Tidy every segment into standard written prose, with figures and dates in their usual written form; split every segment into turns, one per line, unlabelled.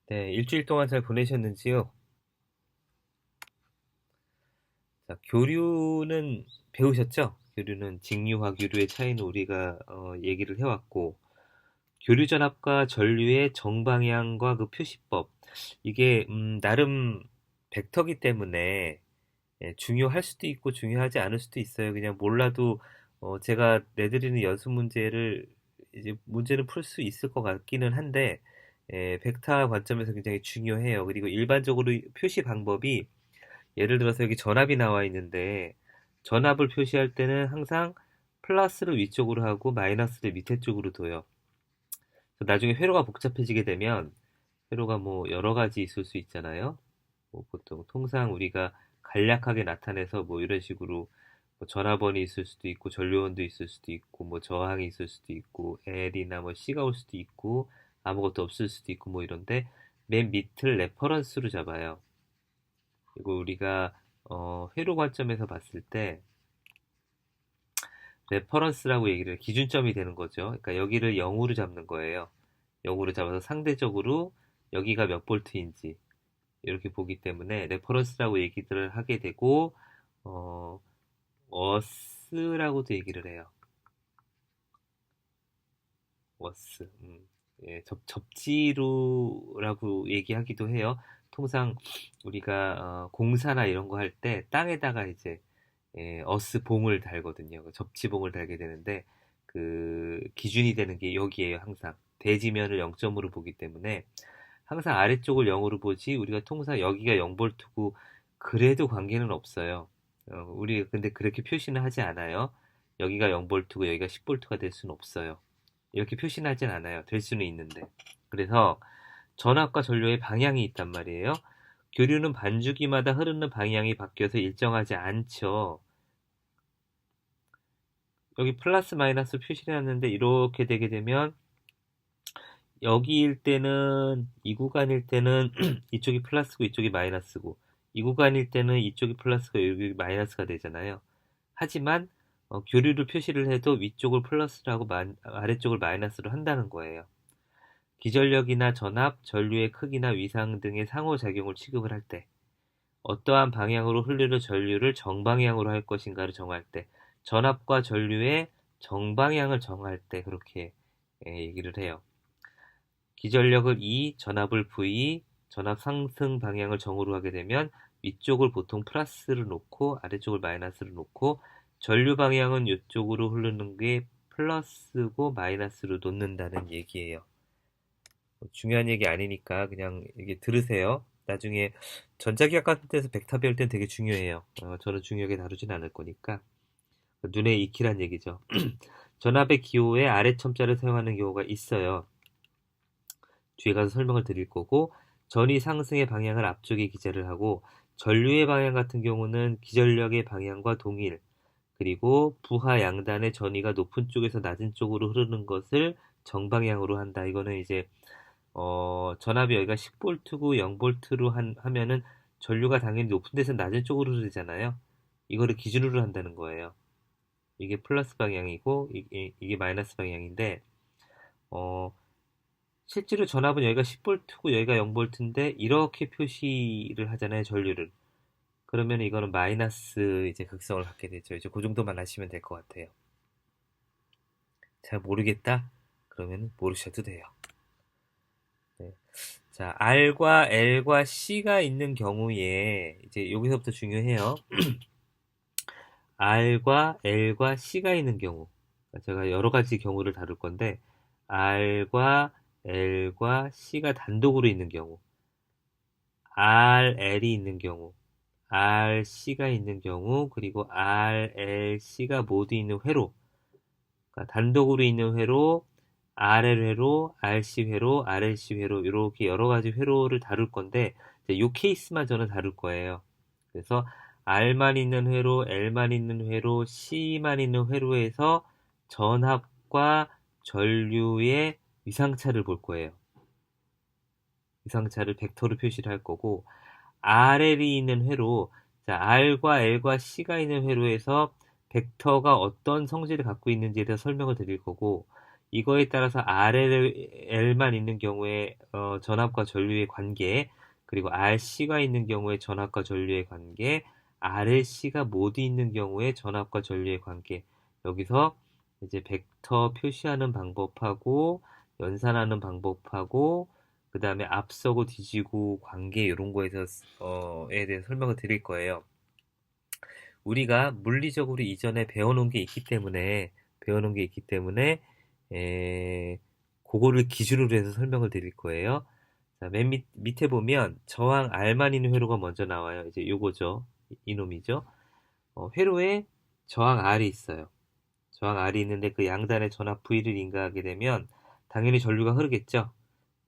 네, 일주일 동안 잘 보내셨는지요? 자, 교류는 배우셨죠? 교류는 직류와 교류의 차이는 우리가 얘기를 해왔고, 교류전압과 전류의 정방향과 그 표시법, 이게 나름 벡터기 때문에 중요할 수도 있고 중요하지 않을 수도 있어요. 그냥 몰라도 제가 내드리는 연습 문제를 이제 문제는 풀 수 있을 것 같기는 한데, 벡터 관점에서 굉장히 중요해요. 그리고 일반적으로 표시 방법이 예를 들어서 여기 전압이 나와 있는데 전압을 표시할 때는 항상 플러스를 위쪽으로 하고 마이너스를 밑에 쪽으로 둬요. 나중에 회로가 복잡해지게 되면 회로가 뭐 여러 가지 있을 수 있잖아요. 뭐 보통 통상 우리가 간략하게 나타내서 뭐 이런 식으로 뭐 전압원이 있을 수도 있고 전류원도 있을 수도 있고 뭐 저항이 있을 수도 있고 L이나 뭐 C가 올 수도 있고 아무것도 없을 수도 있고 뭐 이런데 맨 밑을 레퍼런스로 잡아요. 그리고 우리가 회로 관점에서 봤을 때 레퍼런스라고 얘기를 기준점이 되는 거죠. 그러니까 여기를 0으로 잡는 거예요. 0으로 잡아서 상대적으로 여기가 몇 볼트인지 이렇게 보기 때문에 레퍼런스라고 얘기들을 하게 되고 어, 워스라고도 얘기를 해요. 워스. 예, 접지루라고 얘기하기도 해요. 통상 우리가 공사나 이런 거 할 때 땅에다가 이제 어스 봉을 달거든요. 그 접지봉을 달게 되는데 그 기준이 되는 게 여기에요. 항상 대지면을 0점으로 보기 때문에 항상 아래쪽을 0으로 보지 우리가 통상 여기가 0볼트고 그래도 관계는 없어요. 우리 근데 그렇게 표시는 하지 않아요. 여기가 0볼트고 여기가 10볼트가 될 수는 없어요. 이렇게 표시는 하진 않아요. 될 수는 있는데. 그래서 전압과 전류의 방향이 있단 말이에요. 교류는 반주기마다 흐르는 방향이 바뀌어서 일정하지 않죠. 여기 플러스 마이너스 표시를 해놨는데 이렇게 되게 되면 여기일 때는 이 구간일 때는 이쪽이 플러스고 이쪽이 마이너스고 이 구간일 때는 이쪽이 플러스고 여기 마이너스가 되잖아요. 하지만 교류를 표시를 해도 위쪽을 플러스로 하고 아래쪽을 마이너스로 한다는 거예요. 기전력이나 전압, 전류의 크기나 위상 등의 상호작용을 취급을 할 때, 어떠한 방향으로 흐르는 전류를 정방향으로 할 것인가를 정할 때, 전압과 전류의 정방향을 정할 때 그렇게 얘기를 해요. 기전력을 E, 전압을 V, 전압 상승 방향을 정으로 하게 되면 위쪽을 보통 플러스를 놓고 아래쪽을 마이너스를 놓고 전류 방향은 이쪽으로 흐르는 게 플러스고 마이너스로 놓는다는 얘기예요. 중요한 얘기 아니니까 그냥 이게 들으세요. 나중에 전자기학 같은 데서 벡터 배울 땐 되게 중요해요. 저는 중요하게 다루진 않을 거니까 눈에 익히란 얘기죠. 전압의 기호에 아래 첨자를 사용하는 경우가 있어요. 뒤에 가서 설명을 드릴 거고 전위 상승의 방향을 앞쪽에 기재를 하고 전류의 방향 같은 경우는 기전력의 방향과 동일 그리고 부하 양단의 전위가 높은 쪽에서 낮은 쪽으로 흐르는 것을 정방향으로 한다. 이거는 이제 전압이 여기가 10볼트고 0볼트로 하면은 전류가 당연히 높은 데서 낮은 쪽으로 흐르잖아요. 이거를 기준으로 한다는 거예요. 이게 플러스 방향이고 이게 마이너스 방향인데 어, 실제로 전압은 여기가 10볼트고 여기가 0볼트인데 이렇게 표시를 하잖아요, 전류를. 그러면 이거는 마이너스 이제 극성을 갖게 되죠. 이제 그 정도만 하시면 될 것 같아요. 잘 모르겠다? 그러면 모르셔도 돼요. 네. 자, R과 L과 C가 있는 경우에 이제 여기서부터 중요해요. R과 L과 C가 있는 경우. 제가 여러 가지 경우를 다룰 건데 R과 L과 C가 단독으로 있는 경우, RL이 있는 경우, RC가 있는 경우, 그리고 RLC가 모두 있는 회로, 그러니까 단독으로 있는 회로, RL 회로, RC 회로, RLC 회로 이렇게 여러 가지 회로를 다룰 건데 이 케이스만 저는 다룰 거예요. 그래서 R만 있는 회로, L만 있는 회로, C만 있는 회로에서 전압과 전류의 위상차를 볼 거예요. 위상차를 벡터로 표시를 할 거고 RL이 있는 회로, 자, R과 L과 C가 있는 회로에서 벡터가 어떤 성질을 갖고 있는지에 대해서 설명을 드릴 거고 이거에 따라서 RL만 있는 경우에 전압과 전류의 관계, 그리고 RC가 있는 경우에 전압과 전류의 관계, RLC가 모두 있는 경우에 전압과 전류의 관계. 여기서 이제 벡터 표시하는 방법하고 연산하는 방법하고 그 다음에 앞서고 뒤지고 관계 이런 거에서 에 대해서 설명을 드릴 거예요. 우리가 물리적으로 이전에 배워놓은 게 있기 때문에 그거를 기준으로 해서 설명을 드릴 거예요. 자, 맨 밑에 보면 저항 R만 있는 회로가 먼저 나와요. 이제 요거죠. 이놈이죠. 회로에 저항 R이 있어요. 저항 R이 있는데 그 양단의 전압 V를 인가하게 되면 당연히 전류가 흐르겠죠.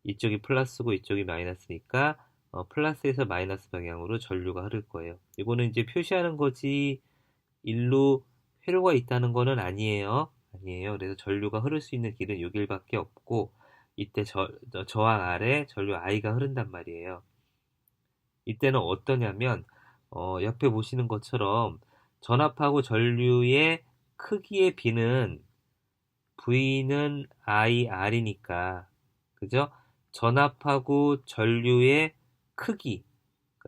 이쪽이 플러스고 이쪽이 마이너스니까 플러스에서 마이너스 방향으로 전류가 흐를 거예요. 이거는 이제 표시하는 거지 일로 회로가 있다는 거는 아니에요. 아니에요. 그래서 전류가 흐를 수 있는 길은 요 길밖에 없고 이때 저항 아래 전류 I가 흐른단 말이에요. 이때는 어떠냐면 옆에 보시는 것처럼 전압하고 전류의 크기의 비는 V는 IR이니까 그죠? 전압하고 전류의 크기,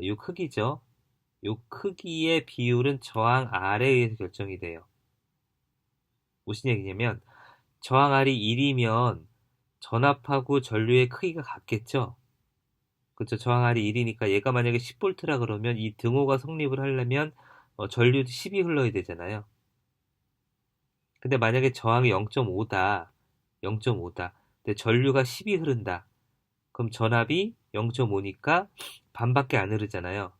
요 크기죠. 요 크기의 비율은 저항 R에 의해서 결정이 돼요. 무슨 얘기냐면 저항 R이 1이면 전압하고 전류의 크기가 같겠죠. 그렇죠. 저항 R이 1이니까 얘가 만약에 10V라 그러면 이 등호가 성립을 하려면 전류도 10이 흘러야 되잖아요. 근데 만약에 저항이 0.5다. 0.5다. 근데 전류가 10이 흐른다. 그럼 전압이 0.5니까 반밖에 안 흐르잖아요.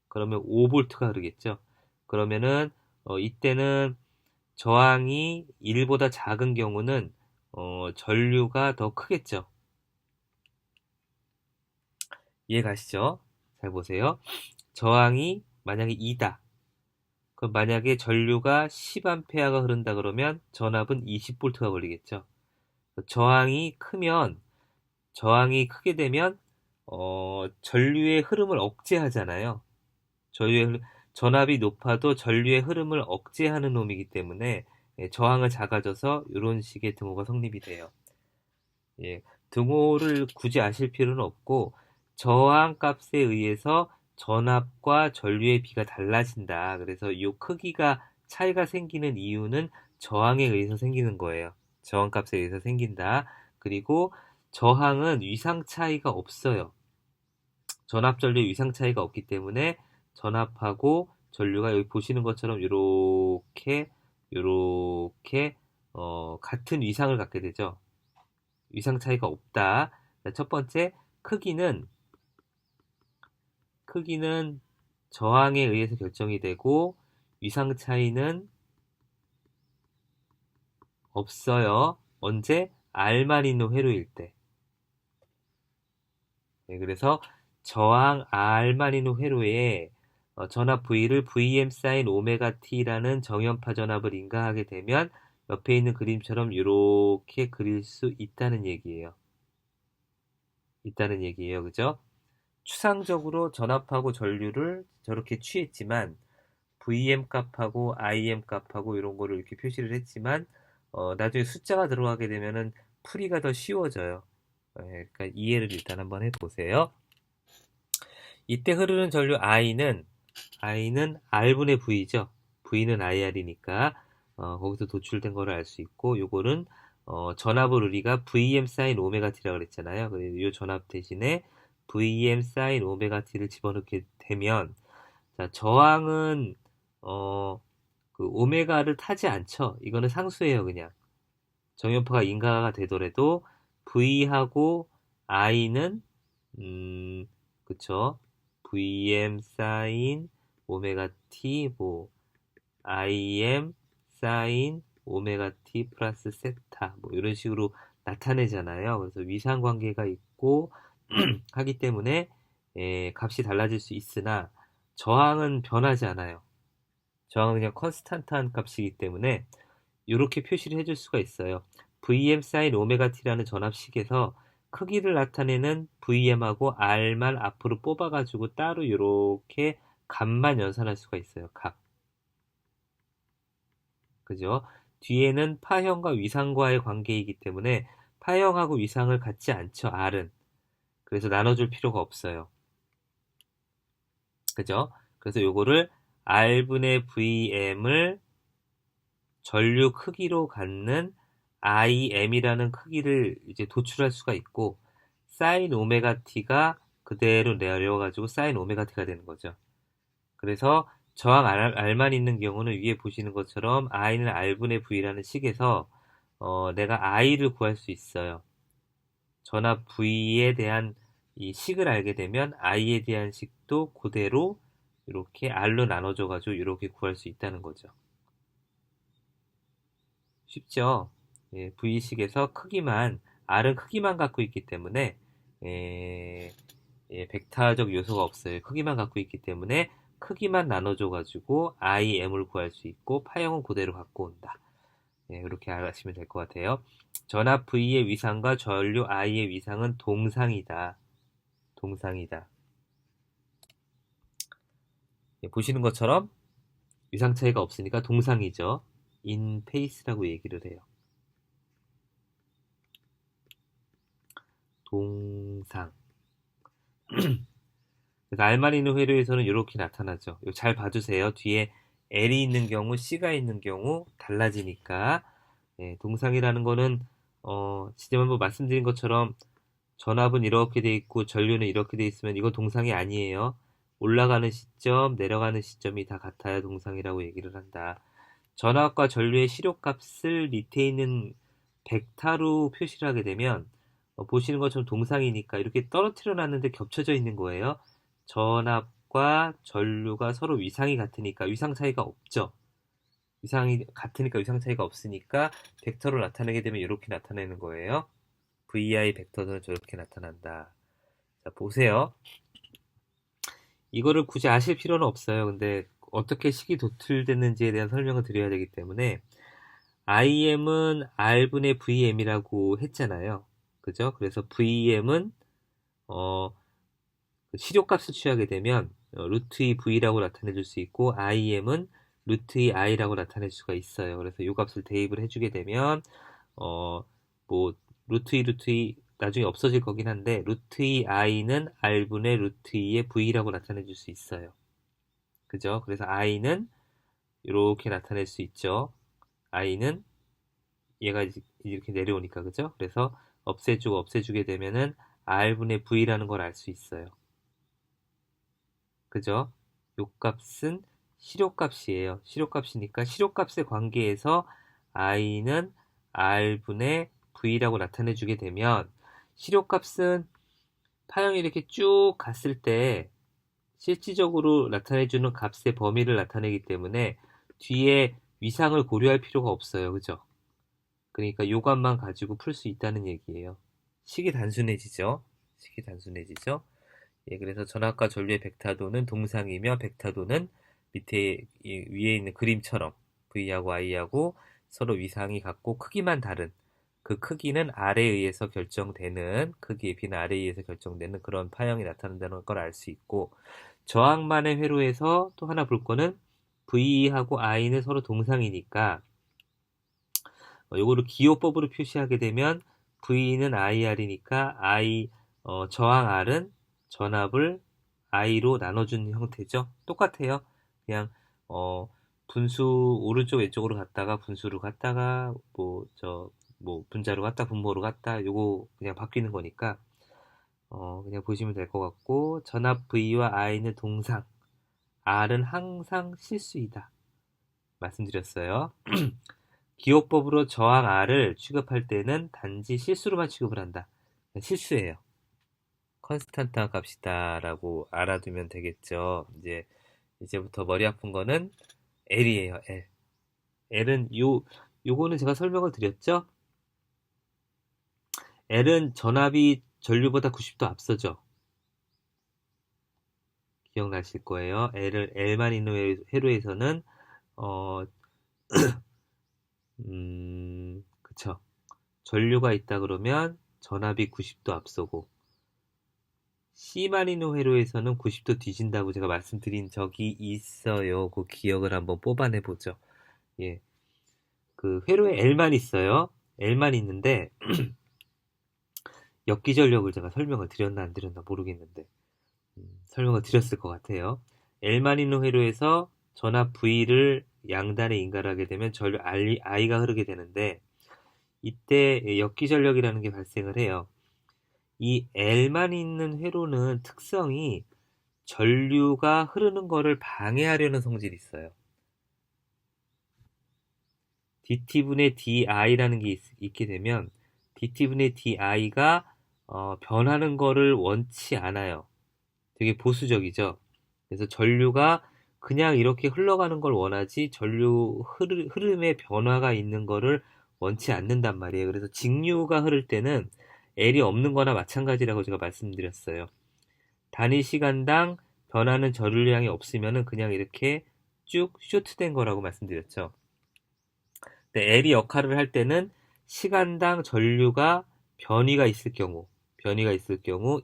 그러면 5V가 흐르겠죠. 그러면은 이때는 저항이 1보다 작은 경우는 전류가 더 크겠죠. 이해 가시죠? 잘 보세요. 저항이 만약에 2다. 그럼 만약에 전류가 10A가 흐른다 그러면 전압은 20V가 걸리겠죠. 저항이 크게 되면 전류의 흐름을 억제하잖아요. 전압이 높아도 전류의 흐름을 억제하는 놈이기 때문에 저항을 작아져서 이런 식의 등호가 성립이 돼요. 예, 등호를 굳이 아실 필요는 없고 저항 값에 의해서 전압과 전류의 비가 달라진다. 그래서 이 크기가 차이가 생기는 이유는 저항에 의해서 생기는 거예요. 저항 값에 의해서 생긴다. 그리고 저항은 위상 차이가 없어요. 전압 전류 위상 차이가 없기 때문에 전압하고 전류가 여기 보시는 것처럼 요렇게 같은 위상을 갖게 되죠. 위상 차이가 없다. 첫 번째 크기는 저항에 의해서 결정이 되고 위상 차이는 없어요. 언제? R만 있는 회로일 때. 네, 그래서 저항 R만 있는 회로에 전압 V를 Vm sin 오메가 T라는 정연파 전압을 인가하게 되면 옆에 있는 그림처럼 이렇게 그릴 수 있다는 얘기예요. 그죠? 추상적으로 전압하고 전류를 저렇게 취했지만 VM 값하고 IM 값하고 이런 거를 이렇게 표시를 했지만 나중에 숫자가 들어가게 되면은 풀이가 더 쉬워져요. 그러니까 이해를 일단 한번 해보세요. 이때 흐르는 전류 I는 R분의 V죠. V는 IR이니까 거기서 도출된 거를 알 수 있고 요거는 전압을 우리가 VM sin 오메가 T라고 그랬잖아요. 그래서 이 전압 대신에 VM sin 오메가 T를 집어넣게 되면 자, 저항은 그 오메가를 타지 않죠. 이거는 상수예요, 그냥. 정연파가 인가가 되더라도 V하고 I는 그쵸? VM sin 오메가 T 뭐 IM sin 오메가 T 플러스 세타 뭐 이런 식으로 나타내잖아요. 그래서 위상 관계가 있고 하기 때문에 값이 달라질 수 있으나 저항은 변하지 않아요. 저항은 그냥 컨스탄트한 값이기 때문에 이렇게 표시를 해줄 수가 있어요. VM sin 오메가 T라는 전압식에서 크기를 나타내는 VM하고 R만 앞으로 뽑아가지고 따로 이렇게 값만 연산할 수가 있어요. 값. 그죠? 뒤에는 파형과 위상과의 관계이기 때문에 파형하고 위상을 갖지 않죠, R은. 그래서 나눠줄 필요가 없어요. 그죠? 그래서 요거를 R분의 VM을 전류 크기로 갖는 IM이라는 크기를 이제 도출할 수가 있고, 사인 오메가 t가 그대로 내려가지고 사인 오메가 t가 되는 거죠. 그래서 저항 R만 있는 경우는 위에 보시는 것처럼 I는 R분의 V라는 식에서 내가 I를 구할 수 있어요. 전압 V에 대한 이 식을 알게 되면 I에 대한 식도 그대로 이렇게 R로 나눠줘가지고 이렇게 구할 수 있다는 거죠. 쉽죠? 예, V식에서 크기만, R은 크기만 갖고 있기 때문에, 벡터적 요소가 없어요. 크기만 갖고 있기 때문에, 크기만 나눠줘가지고, IM을 구할 수 있고, 파형은 그대로 갖고 온다. 예, 이렇게 아시면 될 것 같아요. 전압 V의 위상과 전류 I의 위상은 동상이다. 동상이다. 예, 보시는 것처럼, 위상 차이가 없으니까 동상이죠. in pace라고 얘기를 해요. 동상. 그래서 알마니노 회로에서는 이렇게 나타나죠. 이거 잘 봐주세요. 뒤에 L이 있는 경우, C가 있는 경우 달라지니까. 예, 동상이라는 거는 지금 한번 말씀드린 것처럼 전압은 이렇게 돼 있고 전류는 이렇게 돼 있으면 이거 동상이 아니에요. 올라가는 시점, 내려가는 시점이 다 같아야 동상이라고 얘기를 한다. 전압과 전류의 시료값을 밑에 있는 벡터로 표시를 하게 되면 보시는 것처럼 동상이니까 이렇게 떨어뜨려 놨는데 겹쳐져 있는 거예요. 전압과 전류가 서로 위상이 같으니까 위상 차이가 없죠. 위상이 같으니까 위상 차이가 없으니까 벡터로 나타내게 되면 이렇게 나타내는 거예요. VI 벡터는 저렇게 나타난다. 자, 보세요. 이거를 굳이 아실 필요는 없어요. 근데 어떻게 식이 도출됐는지에 대한 설명을 드려야 되기 때문에 IM은 R분의 VM이라고 했잖아요. 그죠? 그래서 VM은 시료값을 취하게 되면 루트 2 V라고 나타내 줄 수 있고 IM은 루트 2 I라고 나타낼 수가 있어요. 그래서 이 값을 대입을 해주게 되면 뭐 루트 2 루트 2 나중에 없어질 거긴 한데 루트 2 I는 R분의 루트 2의 V라고 나타내 줄 수 있어요. 그죠? 그래서 I는 이렇게 나타낼 수 있죠. I는 얘가 이렇게 내려오니까 그죠? 그래서 없애주게 되면은 R분의 V라는 걸 알 수 있어요. 그죠? 요 값은 시료값이에요. 시료값이니까 시료값의 관계에서 I는 R분의 V라고 나타내주게 되면 시료값은 파형이 이렇게 쭉 갔을 때 실질적으로 나타내주는 값의 범위를 나타내기 때문에 뒤에 위상을 고려할 필요가 없어요. 그죠? 그러니까 요 값만 가지고 풀 수 있다는 얘기예요. 식이 단순해지죠? 식이 단순해지죠? 예, 그래서 전압과 전류의 벡터도는 동상이며 벡터도는 밑에 위에 있는 그림처럼 V하고 I하고 서로 위상이 같고 크기만 다른 그 크기는 R에 의해서 결정되는 크기의 B는 R에 의해서 결정되는 그런 파형이 나타난다는 걸 알 수 있고 저항만의 회로에서 또 하나 볼 거는 V하고 I는 서로 동상이니까 요거를 기호법으로 표시하게 되면 V는 IR이니까 저항 R은 전압을 I로 나눠준 형태죠. 똑같아요. 그냥 분수 오른쪽 왼쪽으로 갔다가 분수로 갔다가 분자로 갔다 분모로 갔다 요거 그냥 바뀌는 거니까 그냥 보시면 될 것 같고 전압 V와 I는 동상 R은 항상 실수이다 말씀드렸어요. 기호법으로 저항 R을 취급할 때는 단지 실수로만 취급을 한다. 실수예요. 컨스탄타 값이다 라고 알아두면 되겠죠. 이제부터 머리 아픈 거는 L이에요. L. L은 요거는 제가 설명을 드렸죠. L은 전압이 전류보다 90도 앞서죠. 기억나실 거예요. L만 있는 회로에서는 그쵸. 전류가 있다 그러면 전압이 90도 앞서고 C만 있는 회로에서는 90도 뒤진다고 제가 말씀드린 적이 있어요. 그 기억을 한번 뽑아내 보죠. 예. 그 회로에 L만 있어요. L만 있는데 역기전력을 제가 설명을 드렸나 안 드렸나 모르겠는데 설명을 드렸을 것 같아요. L만 있는 회로에서 전압 V를 양단에 인가하게 되면 전류 I가 흐르게 되는데 이때 역기전력이라는 게 발생을 해요. 이 L만 있는 회로는 특성이 전류가 흐르는 거를 방해하려는 성질이 있어요. dt분의 di라는 게 있게 되면 dt분의 di가 변하는 거를 원치 않아요. 되게 보수적이죠. 그래서 전류가 그냥 이렇게 흘러가는 걸 원하지 전류 흐름의 변화가 있는 거를 원치 않는단 말이에요. 그래서 직류가 흐를 때는 L이 없는 거나 마찬가지라고 제가 말씀드렸어요. 단위 시간당 변하는 전류량이 없으면은 그냥 이렇게 쭉 쇼트된 거라고 말씀드렸죠. 근데 L이 역할을 할 때는 시간당 전류가 변이가 있을 경우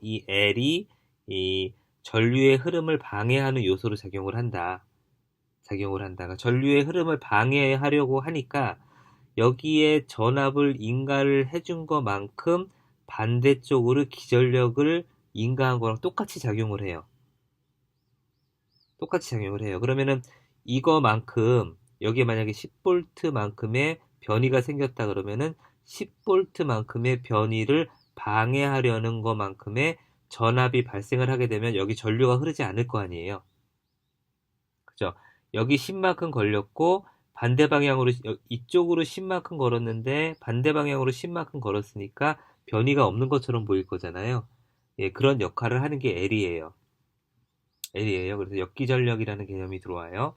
이 L이 이 전류의 흐름을 방해하는 요소로 작용을 한다. 그러니까 전류의 흐름을 방해하려고 하니까 여기에 전압을 인가를 해준 것만큼 반대쪽으로 기전력을 인가한 거랑 똑같이 작용을 해요. 그러면은 이거만큼 여기에 만약에 10V만큼의 변이가 생겼다 그러면은 10V만큼의 변이를 방해하려는 것만큼의 전압이 발생을 하게 되면 여기 전류가 흐르지 않을 거 아니에요. 그죠? 여기 10만큼 걸렸고 반대 방향으로 이쪽으로 10만큼 걸었는데 반대 방향으로 10만큼 걸었으니까 변이가 없는 것처럼 보일 거잖아요. 예, 그런 역할을 하는 게 L이에요. 그래서 역기전력이라는 개념이 들어와요.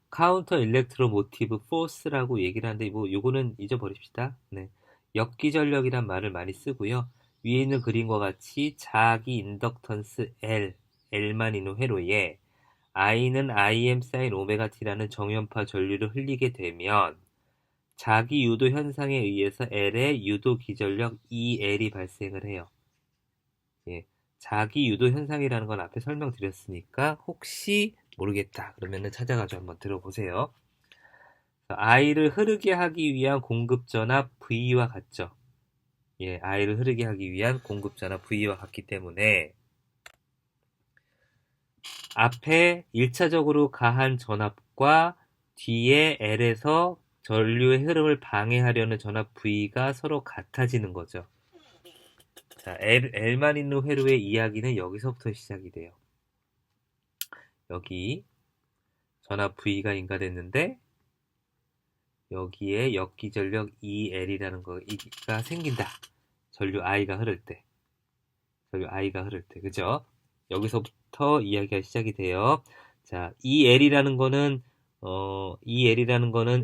카운터 일렉트로 모티브 포스라고 얘기를 하는데 뭐 요거는 잊어버립시다. 네. 역기전력이란 말을 많이 쓰고요. 위에 있는 그림과 같이 자기 인덕턴스 L만 있는 회로에 I는 Im sin 오메가 t라는 정연파 전류를 흘리게 되면 자기 유도 현상에 의해서 L의 유도 기전력 EL이 발생을 해요. 예. 자기 유도 현상이라는 건 앞에 설명드렸으니까 혹시 모르겠다 그러면은 찾아가지고 한번 들어보세요. I를 흐르게 하기 위한 공급 전압 V와 같죠. 예, I를 흐르게 하기 위한 공급 전압 V와 같기 때문에 앞에 1차적으로 가한 전압과 뒤에 L에서 전류의 흐름을 방해하려는 전압 V가 서로 같아지는 거죠. 자, L만 있는 회로의 이야기는 여기서부터 시작이 돼요. 여기 전압 V가 인가됐는데 여기에 역기전력 EL이라는 거가 생긴다. 전류 I가 흐를 때. 그죠? 여기서부터 이야기가 시작이 돼요. 자, EL이라는 거는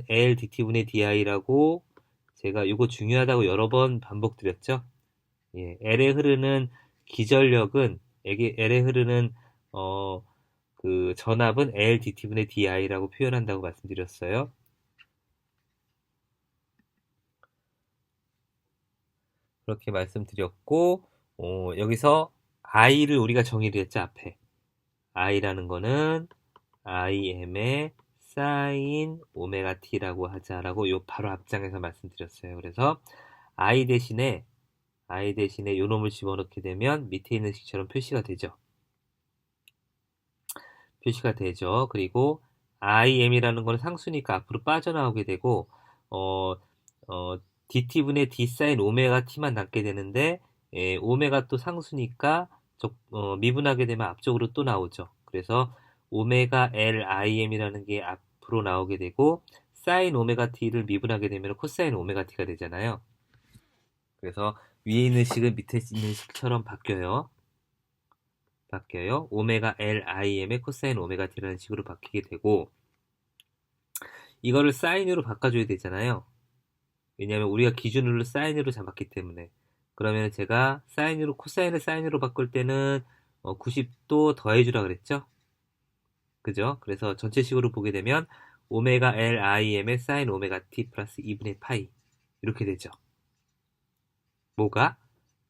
LDT분의 DI라고 제가 이거 중요하다고 여러 번 반복드렸죠? 예, L에 흐르는 기전력은, L에 흐르는, 그 전압은 LDT분의 DI라고 표현한다고 말씀드렸어요. 그렇게 말씀드렸고, 여기서 I를 우리가 정의를 했죠, 앞에. I라는 거는 IM의 sin 오메가 t라고 하자라고 요 바로 앞장에서 말씀드렸어요. 그래서 I 대신에 요 놈을 집어넣게 되면 밑에 있는 식처럼 표시가 되죠. 그리고 IM이라는 거는 상수니까 앞으로 빠져나오게 되고 dt분의 d sin 오메가 t만 남게 되는데 오메가 또 상수니까 미분하게 되면 앞쪽으로 또 나오죠. 그래서 오메가 LIM이라는 게 앞으로 나오게 되고 sin 오메가 t를 미분하게 되면 코사인 오메가 t가 되잖아요. 그래서 위에 있는 식은 밑에 있는 식처럼 바뀌어요. 오메가 LIM의 코사인 오메가 t라는 식으로 바뀌게 되고 이거를 사인으로 바꿔줘야 되잖아요. 왜냐하면 우리가 기준으로 사인으로 잡았기 때문에 그러면 제가 코사인을 사인으로 바꿀 때는 90도 더해주라 그랬죠? 그죠? 그래서 전체식으로 보게 되면 오메가 LIM의 사인 오메가 t 플러스 2분의 파이 이렇게 되죠. 뭐가?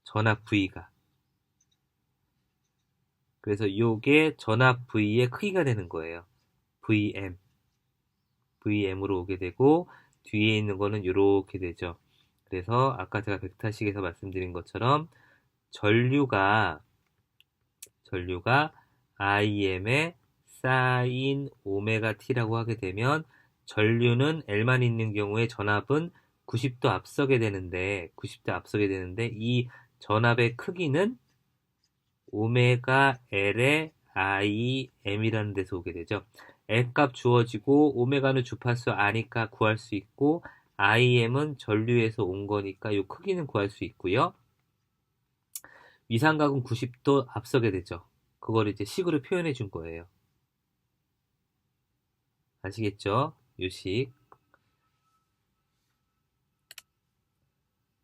전압 V가. 그래서 요게 전압 V의 크기가 되는 거예요. VM으로 오게 되고 뒤에 있는 거는 이렇게 되죠. 그래서 아까 제가 벡터식에서 말씀드린 것처럼 전류가 IM의 사인 오메가 t라고 하게 되면 전류는 L만 있는 경우에 전압은 90도 앞서게 되는데 이 전압의 크기는 오메가 L의 IM이라는 데서 오게 되죠. L 값 주어지고 오메가는 주파수 R이니까 구할 수 있고 IM은 전류에서 온 거니까 이 크기는 구할 수 있고요. 위상각은 90도 앞서게 되죠. 그걸 이제 식으로 표현해 준 거예요. 아시겠죠? 요 식.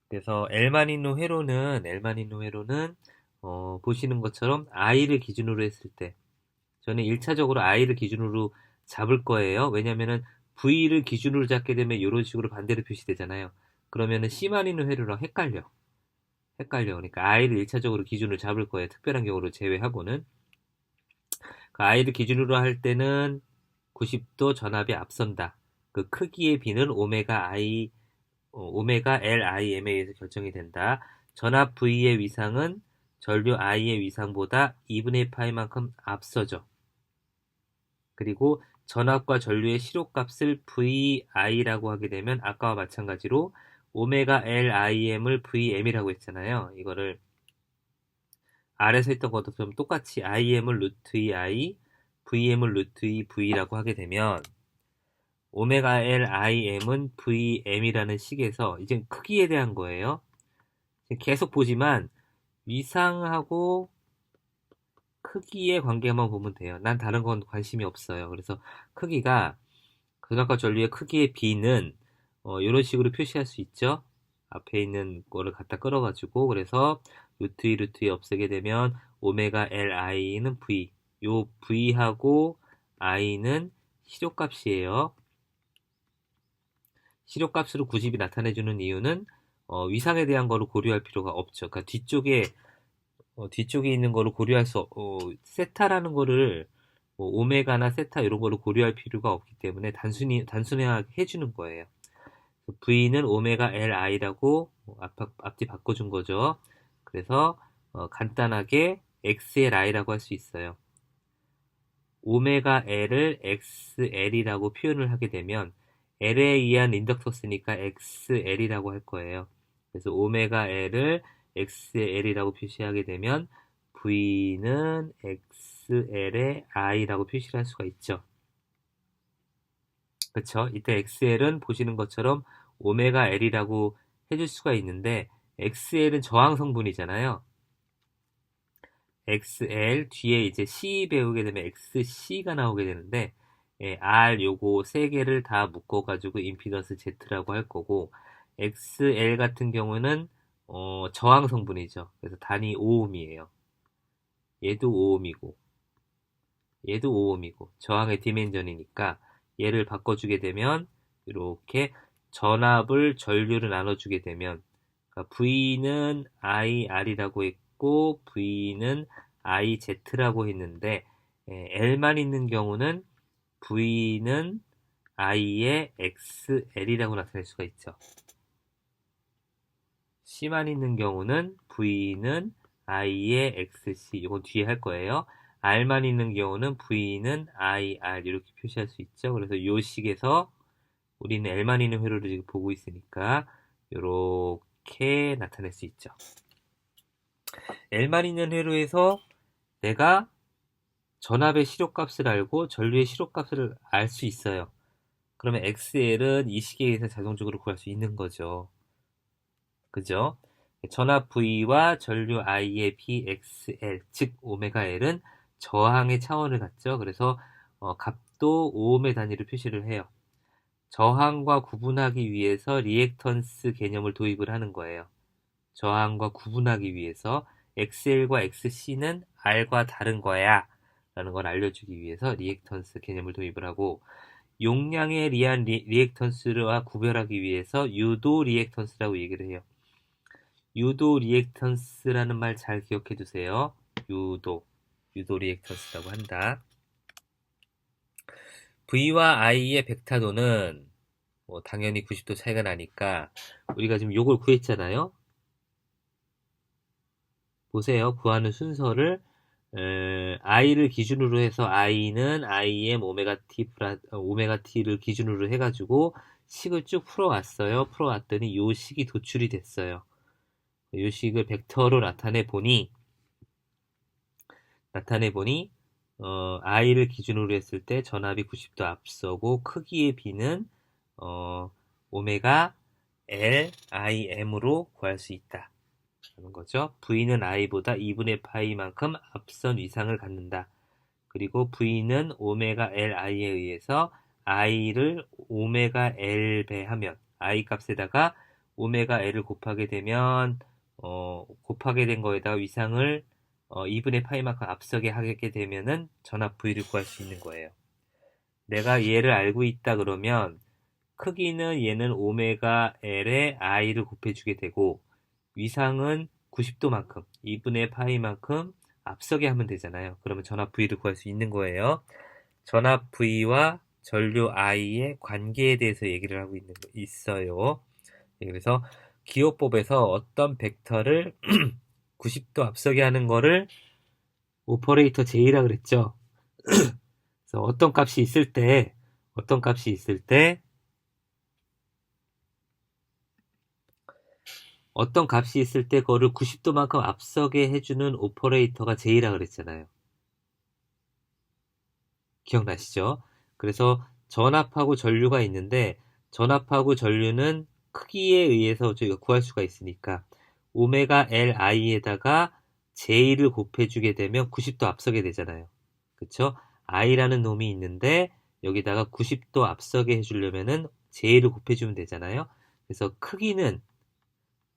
그래서 L만 있는 회로는 보시는 것처럼 I를 기준으로 했을 때 저는 1차적으로 I를 기준으로 잡을 거예요. 왜냐면은 V를 기준으로 잡게 되면 이런 식으로 반대로 표시되잖아요. 그러면은 C만 있는 회로랑 헷갈려. 그러니까 I를 1차적으로 기준으로 잡을 거예요. 특별한 경우를 제외하고는. 그 I를 기준으로 할 때는 90도 전압이 앞선다. 그 크기의 B는 오메가 LIM에 의해서 결정이 된다. 전압 V의 위상은 전류 I의 위상보다 2분의 파이만큼 앞서죠. 그리고 전압과 전류의 시료값을 VI라고 하게 되면 아까와 마찬가지로 오메가 LIM을 VM이라고 했잖아요. 이거를 아래서 했던 것처럼 똑같이 IM을 루트 2I, VM을 루트 2V라고 하게 되면 오메가 LIM은 VM이라는 식에서 이제 크기에 대한 거예요. 계속 보지만 위상하고 크기의 관계만 보면 돼요. 난 다른 건 관심이 없어요. 그래서 크기가 극악과 전류의 크기의 B는 이런 식으로 표시할 수 있죠. 앞에 있는 거를 갖다 끌어가지고 그래서 루트 2 루트 2 없애게 되면 오메가 LI는 V 요 V하고 I는 시료값이에요. 시료값으로 90이 나타내주는 이유는 위상에 대한 거를 고려할 필요가 없죠. 그러니까 뒤쪽에 있는 거를 고려할 세타라는 거를 오메가나 세타 이런 거를 고려할 필요가 없기 때문에 단순하게 해주는 거예요. V는 오메가 LI라고 앞뒤 바꿔준 거죠. 그래서 간단하게 XLI라고 할 수 있어요. 오메가 L을 XL이라고 표현을 하게 되면 L에 의한 인덕터스니까 XL이라고 할 거예요. 그래서 오메가 L을 XL이라고 표시하게 되면 V는 XL의 I라고 표시를 할 수가 있죠. 그렇죠? 이때 XL은 보시는 것처럼 오메가 L이라고 해줄 수가 있는데 XL은 저항 성분이잖아요. XL 뒤에 이제 C 배우게 되면 XC가 나오게 되는데 R 요거 세 개를 다 묶어가지고 임피던스 Z라고 할 거고 XL 같은 경우는 저항 성분이죠. 그래서 단위 5ohm이에요. 얘도 5ohm이고 얘도 5ohm이고 저항의 디멘전이니까 얘를 바꿔주게 되면 이렇게 전압을 전류를 나눠주게 되면 그러니까 V는 IR이라고 했고 V는 IZ라고 했는데 L만 있는 경우는 V는 I의 XL이라고 나타낼 수가 있죠. C만 있는 경우는 V는 I의 XC 이건 뒤에 할 거예요. R만 있는 경우는 V는 IR 이렇게 표시할 수 있죠. 그래서 이 식에서 우리는 L만 있는 회로를 지금 보고 있으니까 이렇게 나타낼 수 있죠. L만 있는 회로에서 내가 전압의 시료값을 알고 전류의 시료값을 알 수 있어요. 그러면 XL은 이 식에 의해서 자동적으로 구할 수 있는 거죠. 그죠? 전압 V와 전류 I의 BXL, 즉 오메가 L은 저항의 차원을 갖죠. 그래서 값도 오음의 단위로 표시를 해요. 저항과 구분하기 위해서 리액턴스 개념을 도입을 하는 거예요. 저항과 구분하기 위해서 XL과 XC는 R과 다른 거야 라는 걸 알려주기 위해서 리액턴스 개념을 도입을 하고 용량에 의한 리액턴스와 구별하기 위해서 유도 리액턴스라고 얘기를 해요. 유도 리액턴스라는 말 잘 기억해 두세요. 유도 리액턴스라고 한다. V와 I의 벡터도는 뭐 당연히 90도 차이가 나니까 우리가 지금 요걸 구했잖아요. 보세요. 구하는 순서를 I를 기준으로 해서 I는 IM 오메가 T를 기준으로 해가지고 식을 쭉 풀어왔어요. 풀어왔더니 요 식이 도출이 됐어요. 요 식을 벡터로 나타내보니 I를 기준으로 했을 때 전압이 90도 앞서고 크기의 B는 오메가 L IM으로 구할 수 있다. 하는 거죠. V는 I보다 2분의 파이만큼 앞선 위상을 갖는다. 그리고 V는 오메가 Li에 의해서 I를 오메가 L 배하면 I 값에다가 오메가 L을 곱하게 되면 곱하게 된 거에다가 위상을 2분의 파이만큼 앞서게 하게 되면은 전압 V를 구할 수 있는 거예요. 내가 얘를 알고 있다 그러면 크기는 얘는 오메가 L에 I를 곱해주게 되고 위상은 90도만큼 2분의 파이만큼 앞서게 하면 되잖아요. 그러면 전압 V를 구할 수 있는 거예요. 전압 V와 전류 I의 관계에 대해서 얘기를 하고 있어요. 그래서 기호법에서 어떤 벡터를 90도 앞서게 하는 거를 오퍼레이터 J라 그랬죠. 그래서 어떤 값이 있을 때 그거를 90도만큼 앞서게 해주는 오퍼레이터가 J라 그랬잖아요. 기억나시죠? 그래서 전압하고 전류가 있는데 전압하고 전류는 크기에 의해서 저희가 구할 수가 있으니까 오메가 Li에다가 J를 곱해주게 되면 90도 앞서게 되잖아요. 그쵸? I라는 놈이 있는데 여기다가 90도 앞서게 해주려면은 J를 곱해주면 되잖아요. 그래서 크기는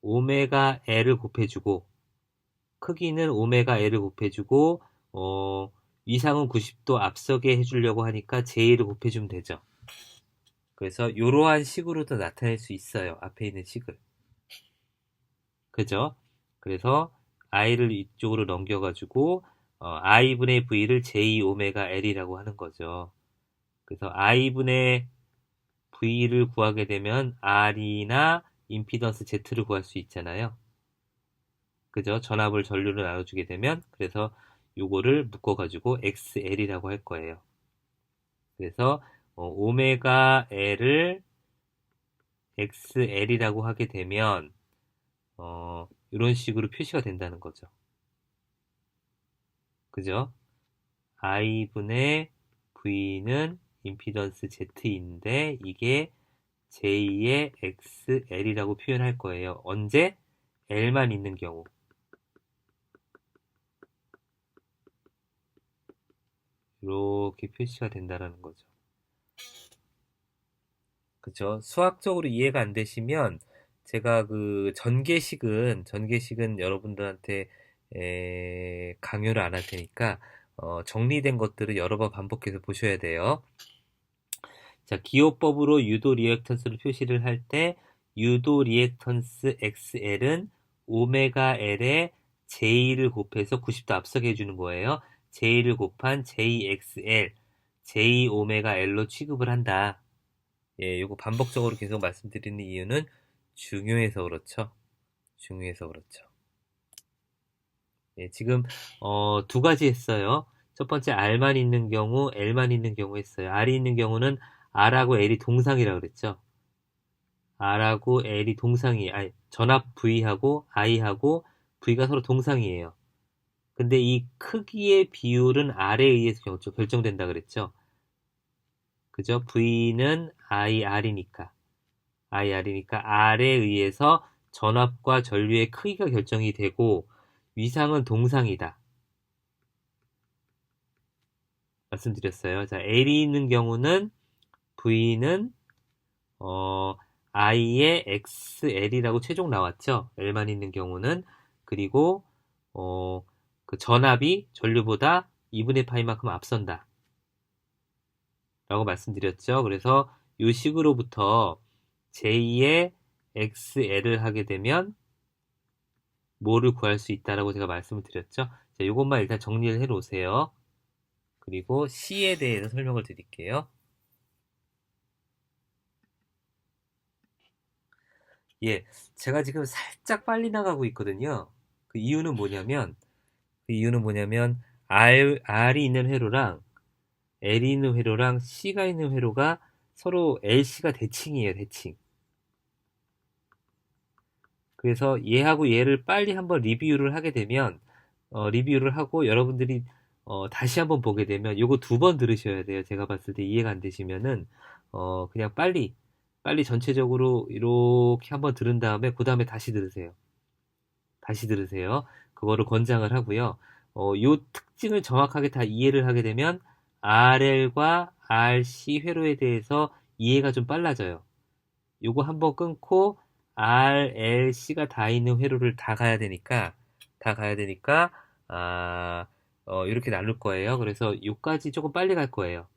오메가 L을 곱해주고 위상은 90도 앞서게 해주려고 하니까 J를 곱해주면 되죠. 그래서 이러한 식으로도 나타낼 수 있어요. 앞에 있는 식을. 그죠? 그래서 I를 이쪽으로 넘겨가지고 I분의 V를 J 오메가 L이라고 하는 거죠. 그래서 I분의 V를 구하게 되면 R이나 임피던스 Z를 구할 수 있잖아요. 그죠? 전압을 전류로 나눠주게 되면 그래서 요거를 묶어가지고 XL이라고 할 거예요. 그래서 오메가 L을 XL이라고 하게 되면 이런 식으로 표시가 된다는 거죠. 그죠? I분의 V는 임피던스 Z인데 이게 J의 XL이라고 표현할 거예요. 언제? L만 있는 경우. 이렇게 표시가 된다는 거죠. 그쵸? 수학적으로 이해가 안 되시면 제가 그 전개식은 여러분들한테 강요를 안 할 테니까 정리된 것들을 여러 번 반복해서 보셔야 돼요. 자, 기호법으로 유도 리액턴스를 표시를 할 때 유도 리액턴스 XL은 오메가 L에 J를 곱해서 90도 앞서게 해주는 거예요. J를 곱한 JXL, J 오메가 L로 취급을 한다. 예, 요거 반복적으로 계속 말씀드리는 이유는 중요해서 그렇죠. 예, 지금 두 가지 했어요. 첫 번째 R만 있는 경우, L만 있는 경우 했어요. R이 있는 경우는 R하고 L이 동상이라고 그랬죠. R하고 L이 동상이에요. 아니, 전압 V하고 I하고 V가 서로 동상이에요. 근데 이 크기의 비율은 R에 의해서 결정된다 그랬죠. 그죠? V는 IR이니까. R에 의해서 전압과 전류의 크기가 결정이 되고 위상은 동상이다. 말씀드렸어요. 자, L이 있는 경우는 V는 I의 XL이라고 최종 나왔죠. L만 있는 경우는. 그리고 그 전압이 전류보다 2분의 파이만큼 앞선다. 라고 말씀드렸죠. 그래서 이 식으로부터 J의 XL을 하게 되면 뭐를 구할 수 있다라고 제가 말씀을 드렸죠. 자, 이것만 일단 정리를 해 놓으세요. 그리고 C에 대해서 설명을 드릴게요. 예, 제가 지금 살짝 빨리 나가고 있거든요. 그 이유는 뭐냐면, R이 있는 회로랑 L이 있는 회로랑 C가 있는 회로가 서로 LC가 대칭이에요, 대칭. 그래서 얘하고 얘를 빨리 한번 리뷰를 하고 여러분들이 다시 한번 보게 되면 요거 두 번 들으셔야 돼요. 제가 봤을 때 이해가 안 되시면은 그냥 빨리 전체적으로 이렇게 한번 들은 다음에 그 다음에 다시 들으세요. 다시 들으세요. 그거를 권장을 하고요. 요 특징을 정확하게 다 이해를 하게 되면 RL과 RC 회로에 대해서 이해가 좀 빨라져요. 요거 한번 끊고 RLC가 다 있는 회로를 다 가야 되니까 아, 이렇게 나눌 거예요. 그래서 요까지 조금 빨리 갈 거예요.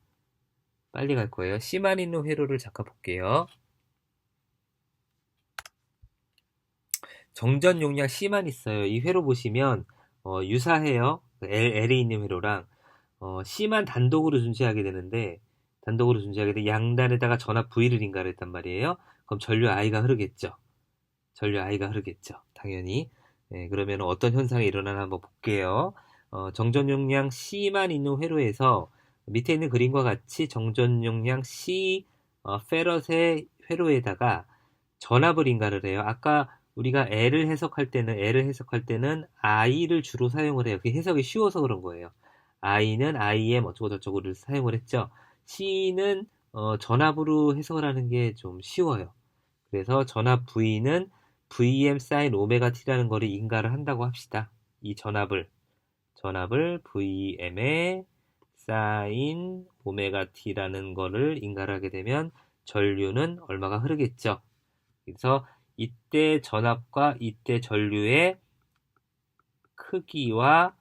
빨리 갈 거예요. C만 있는 회로를 잠깐 볼게요. 정전 용량 C만 있어요. 이 회로 보시면 유사해요. L에 있는 회로랑 C만 단독으로 존재하게 되는데 양단에다가 전압 V를 인가를 했단 말이에요. 그럼 전류 I가 흐르겠죠. 당연히. 네, 그러면 어떤 현상이 일어나나 한번 볼게요. 정전 용량 C만 있는 회로에서 밑에 있는 그림과 같이 정전 용량 C 페럿의 회로에다가 전압을 인가를 해요. 아까 우리가 L을 해석할 때는 I를 주로 사용을 해요. 그게 해석이 쉬워서 그런 거예요. I는 IM 어쩌고 저쩌고를 사용을 했죠. C는 전압으로 해석을 하는 게 좀 쉬워요. 그래서 전압 V는 Vm sin 오메가 t라는 거를 인가를 한다고 합시다. 이 전압을 Vm에 sin 오메가 t라는 거를 인가를 하게 되면 전류는 얼마가 흐르겠죠. 그래서 이때 전압과 이때 전류의 크기와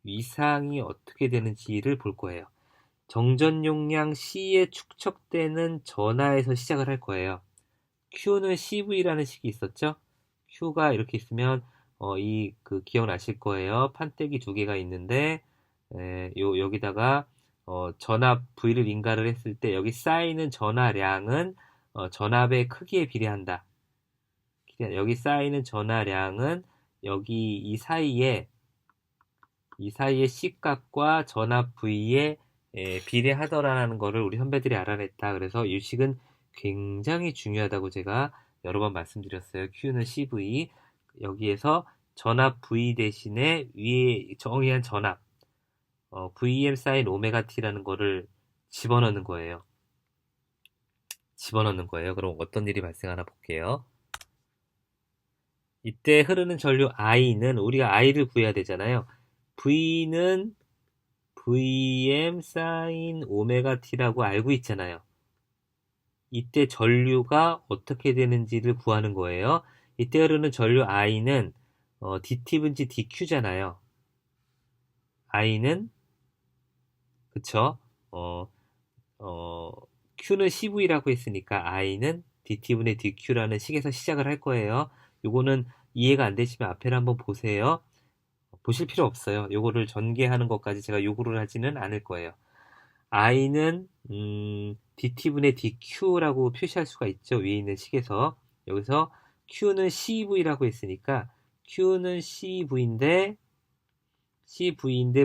위상이 어떻게 되는지를 볼 거예요. 정전 용량 C에 축적되는 전하에서 시작을 할 거예요. Q는 CV라는 식이 있었죠? Q가 이렇게 있으면 기억나실 거예요. 판때기 두 개가 있는데 여기다가 전압 V를 인가를 했을 때 여기 쌓이는 전하량은 전압의 크기에 비례한다. 여기 쌓이는 전하량은 여기 이 사이의 C값과 전압 V에 비례하더라는 거를 우리 선배들이 알아냈다. 그래서 이 식은 굉장히 중요하다고 제가 여러 번 말씀드렸어요. Q는 CV. 여기에서 전압 V 대신에 위에 정의한 전압, Vm sin 오메가 t라는 거를 집어넣는 거예요. 그럼 어떤 일이 발생하나 볼게요. 이때 흐르는 전류 I는 우리가 I를 구해야 되잖아요. V는 Vm sin 오메가 t라고 알고 있잖아요. 이때 전류가 어떻게 되는지를 구하는 거예요. 이때 흐르는 전류 I는 DT 분지 DQ잖아요. I는 그쵸? 어, 어, Q는 CV라고 했으니까 I는 DT분의 DQ라는 식에서 시작을 할 거예요. 요거는 이해가 안 되시면 앞에를 한번 보세요. 보실 필요 없어요. 요거를 전개하는 것까지 제가 요구를 하지는 않을 거예요. I는 DT분의 DQ라고 표시할 수가 있죠. 위에 있는 식에서. 여기서 Q는 CV라고 했으니까 Q는 CV인데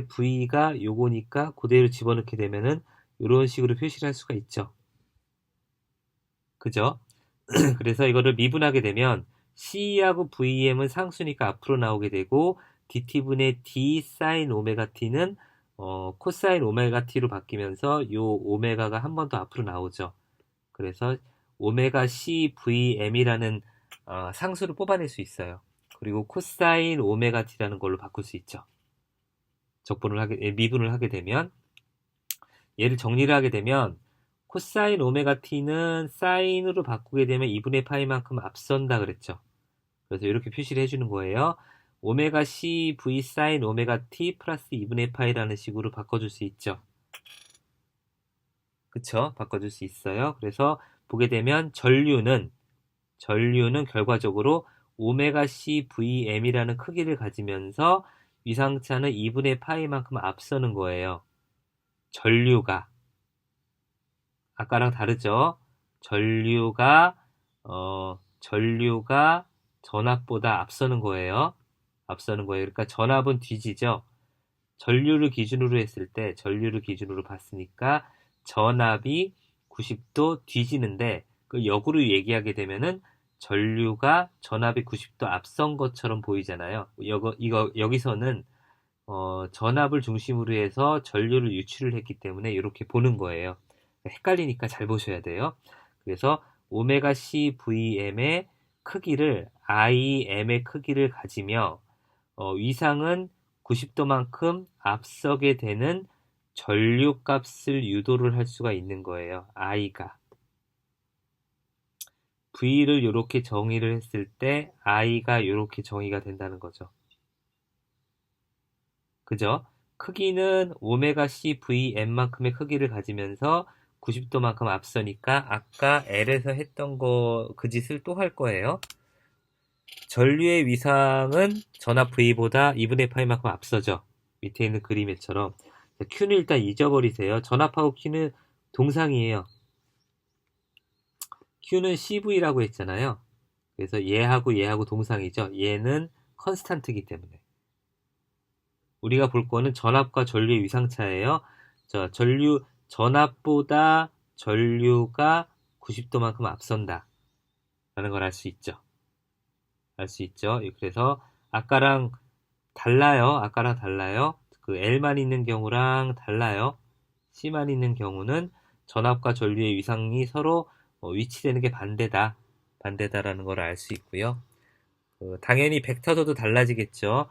V가 요거니까 그대로 집어넣게 되면은 이런 식으로 표시를 할 수가 있죠. 그죠? 그래서 이거를 미분하게 되면 C하고 VM은 상수니까 앞으로 나오게 되고 DT분의 D sin 오메가 T는 코사인 오메가 T로 바뀌면서 요 오메가가 한 번 더 앞으로 나오죠. 그래서 오메가 CVM이라는 상수를 뽑아낼 수 있어요. 그리고 코사인 오메가 T라는 걸로 바꿀 수 있죠. 미분을 하게 되면 얘를 정리를 하게 되면 코사인 오메가 t는 사인으로 바꾸게 되면 2분의 파이만큼 앞선다 그랬죠. 그래서 이렇게 표시를 해주는 거예요. 오메가 c v 사인 오메가 t 플러스 2분의 파이라는 식으로 바꿔줄 수 있죠. 그쵸? 바꿔줄 수 있어요. 그래서 보게 되면 전류는 결과적으로 오메가 c vm이라는 크기를 가지면서 위상차는 2분의 파이만큼 앞서는 거예요. 전류가 아까랑 다르죠? 전류가 전류가 전압보다 앞서는 거예요. 앞서는 거예요. 그러니까 전압은 뒤지죠. 전류를 기준으로 했을 때, 전류를 기준으로 봤으니까 전압이 90도 뒤지는데, 그 역으로 얘기하게 되면은 전류가 전압이 90도 앞선 것처럼 보이잖아요. 여기서는 전압을 중심으로 해서 전류를 유출을 했기 때문에 이렇게 보는 거예요. 헷갈리니까 잘 보셔야 돼요. 그래서 오메가 CVM의 크기를 IM의 크기를 가지며 위상은 90도만큼 앞서게 되는 전류 값을 유도를 할 수가 있는 거예요. I가. V를 이렇게 정의를 했을 때 I가 이렇게 정의가 된다는 거죠. 그죠? 크기는 오메가 CVM만큼의 크기를 가지면서 90도만큼 앞서니까 아까 L에서 했던 그 짓을 또 할 거예요. 전류의 위상은 전압 V보다 2분의 파이만큼 앞서죠. 밑에 있는 그림에처럼. Q는 일단 잊어버리세요. 전압하고 Q는 동상이에요. Q는 CV라고 했잖아요. 그래서 얘하고 동상이죠. 얘는 컨스탄트이기 때문에. 우리가 볼 거는 전압과 전류의 위상차예요. 전압보다 전류가 90도만큼 앞선다. 라는 걸 알 수 있죠. 그래서 아까랑 달라요. 그 L만 있는 경우랑 달라요. C만 있는 경우는 전압과 전류의 위상이 서로 위치되는 게 반대다라는 걸 알 수 있고요. 당연히 벡터도도 달라지겠죠.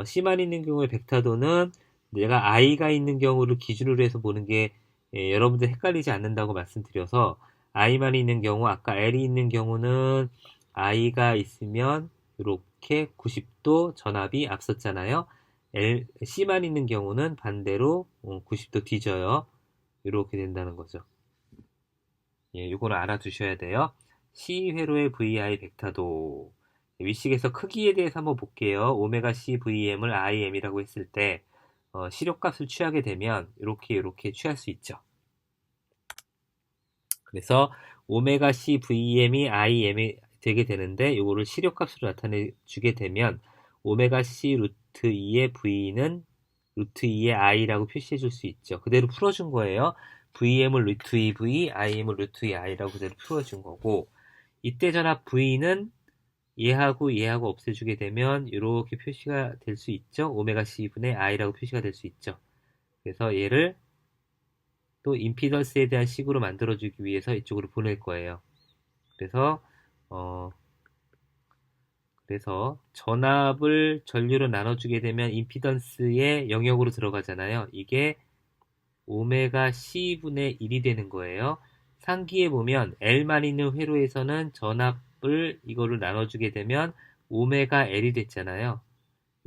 C만 있는 경우의 벡터도는 내가 I가 있는 경우를 기준으로 해서 보는 게 여러분들 헷갈리지 않는다고 말씀드려서 I만 있는 경우, 아까 L이 있는 경우는 I가 있으면 이렇게 90도 전압이 앞섰잖아요. C만 있는 경우는 반대로 90도 뒤져요. 이렇게 된다는 거죠. 예, 이거는 알아두셔야 돼요. C 회로의 VI 벡터도. 위식에서 크기에 대해서 한번 볼게요. 오메가 CVM을 IM이라고 했을 때 시력값을 취하게 되면 이렇게 취할 수 있죠. 그래서 오메가 CVM이 IM이 되게 되는데 이거를 시력값으로 나타내주게 되면 오메가 C 루트 2의 V는 루트 2의 I라고 표시해 줄 수 있죠. 그대로 풀어준 거예요. VM을 루트 2V, IM을 루트 2I라고 그대로 풀어준 거고 이때 전압 V는 얘하고 없애주게 되면 이렇게 표시가 될 수 있죠. 오메가 C분의 I라고 표시가 될 수 있죠. 그래서 얘를 또 임피던스에 대한 식으로 만들어주기 위해서 이쪽으로 보낼 거예요. 그래서 전압을 전류로 나눠주게 되면 임피던스의 영역으로 들어가잖아요. 이게 오메가 C분의 1이 되는 거예요. 상기에 보면 L만 있는 회로에서는 전압을 이거를 나눠주게 되면 오메가 L이 됐잖아요.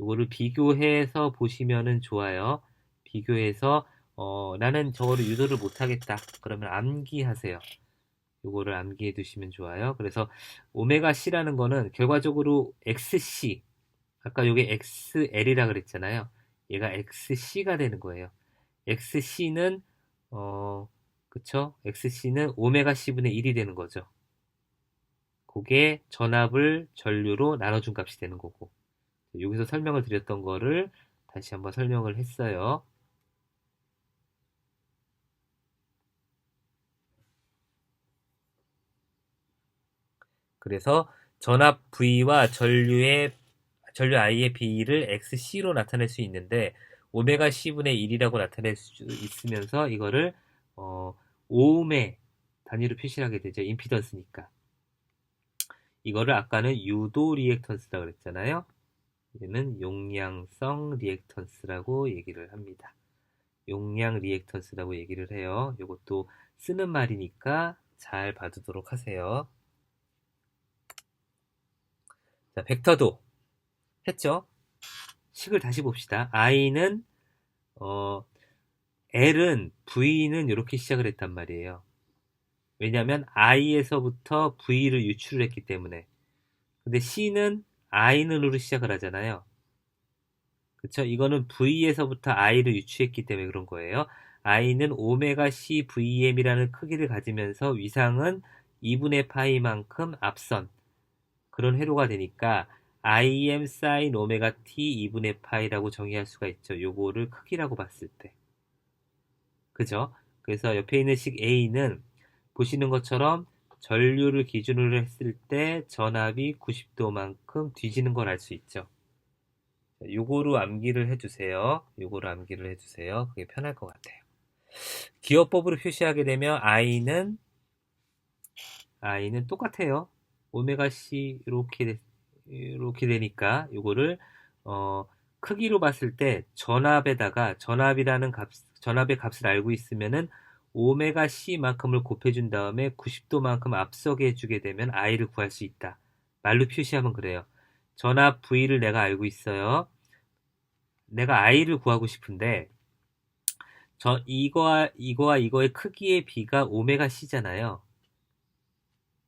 이거를 비교해서 보시면은 좋아요. 비교해서 나는 저거를 유도를 못하겠다. 그러면 암기하세요. 요거를 암기해 두시면 좋아요. 그래서 오메가 C라는 거는 결과적으로 XC, 아까 요게 XL이라 그랬잖아요. 얘가 XC가 되는 거예요. XC는 그쵸? XC는 오메가 C분의 1이 되는 거죠. 그게 전압을 전류로 나눠준 값이 되는 거고. 여기서 설명을 드렸던 거를 다시 한번 설명을 했어요. 그래서 전압 V와 전류 I의 비를 XC로 나타낼 수 있는데 오메가 C분의 1이라고 나타낼 수 있으면서 이거를 오음의 단위로 표시를 하게 되죠. 임피던스니까. 이거를 아까는 유도 리액턴스라고 그랬잖아요. 얘는 용량성 리액턴스라고 얘기를 합니다. 용량 리액턴스라고 얘기를 해요. 이것도 쓰는 말이니까 잘 봐두도록 하세요. 자, 벡터도 했죠? 식을 다시 봅시다. I는 L은 V는 이렇게 시작을 했단 말이에요. 왜냐하면 I에서부터 V를 유출을 했기 때문에. 근데 C는 I는으로 시작을 하잖아요. 그쵸? 이거는 V에서부터 I를 유추했기 때문에 그런 거예요. I는 오메가 CVM이라는 크기를 가지면서 위상은 2분의 파이만큼 앞선 그런 회로가 되니까 im sin 오메가 t 2분의 파이라고 정의할 수가 있죠. 요거를 크기라고 봤을 때. 그죠? 그래서 옆에 있는 식 A는 보시는 것처럼 전류를 기준으로 했을 때 전압이 90도만큼 뒤지는 걸 알 수 있죠. 요거로 암기를 해주세요. 요거로 암기를 해주세요. 그게 편할 것 같아요. 기호법으로 표시하게 되면 I는 똑같아요. 오메가 C 이렇게 되니까 요거를 크기로 봤을 때 전압의 값을 알고 있으면은 오메가 C만큼을 곱해준 다음에 90도만큼 앞서게 해주게 되면 I를 구할 수 있다. 말로 표시하면 그래요. 전압 V를 내가 알고 있어요. 내가 I를 구하고 싶은데 이거의 크기의 비가 오메가 C잖아요.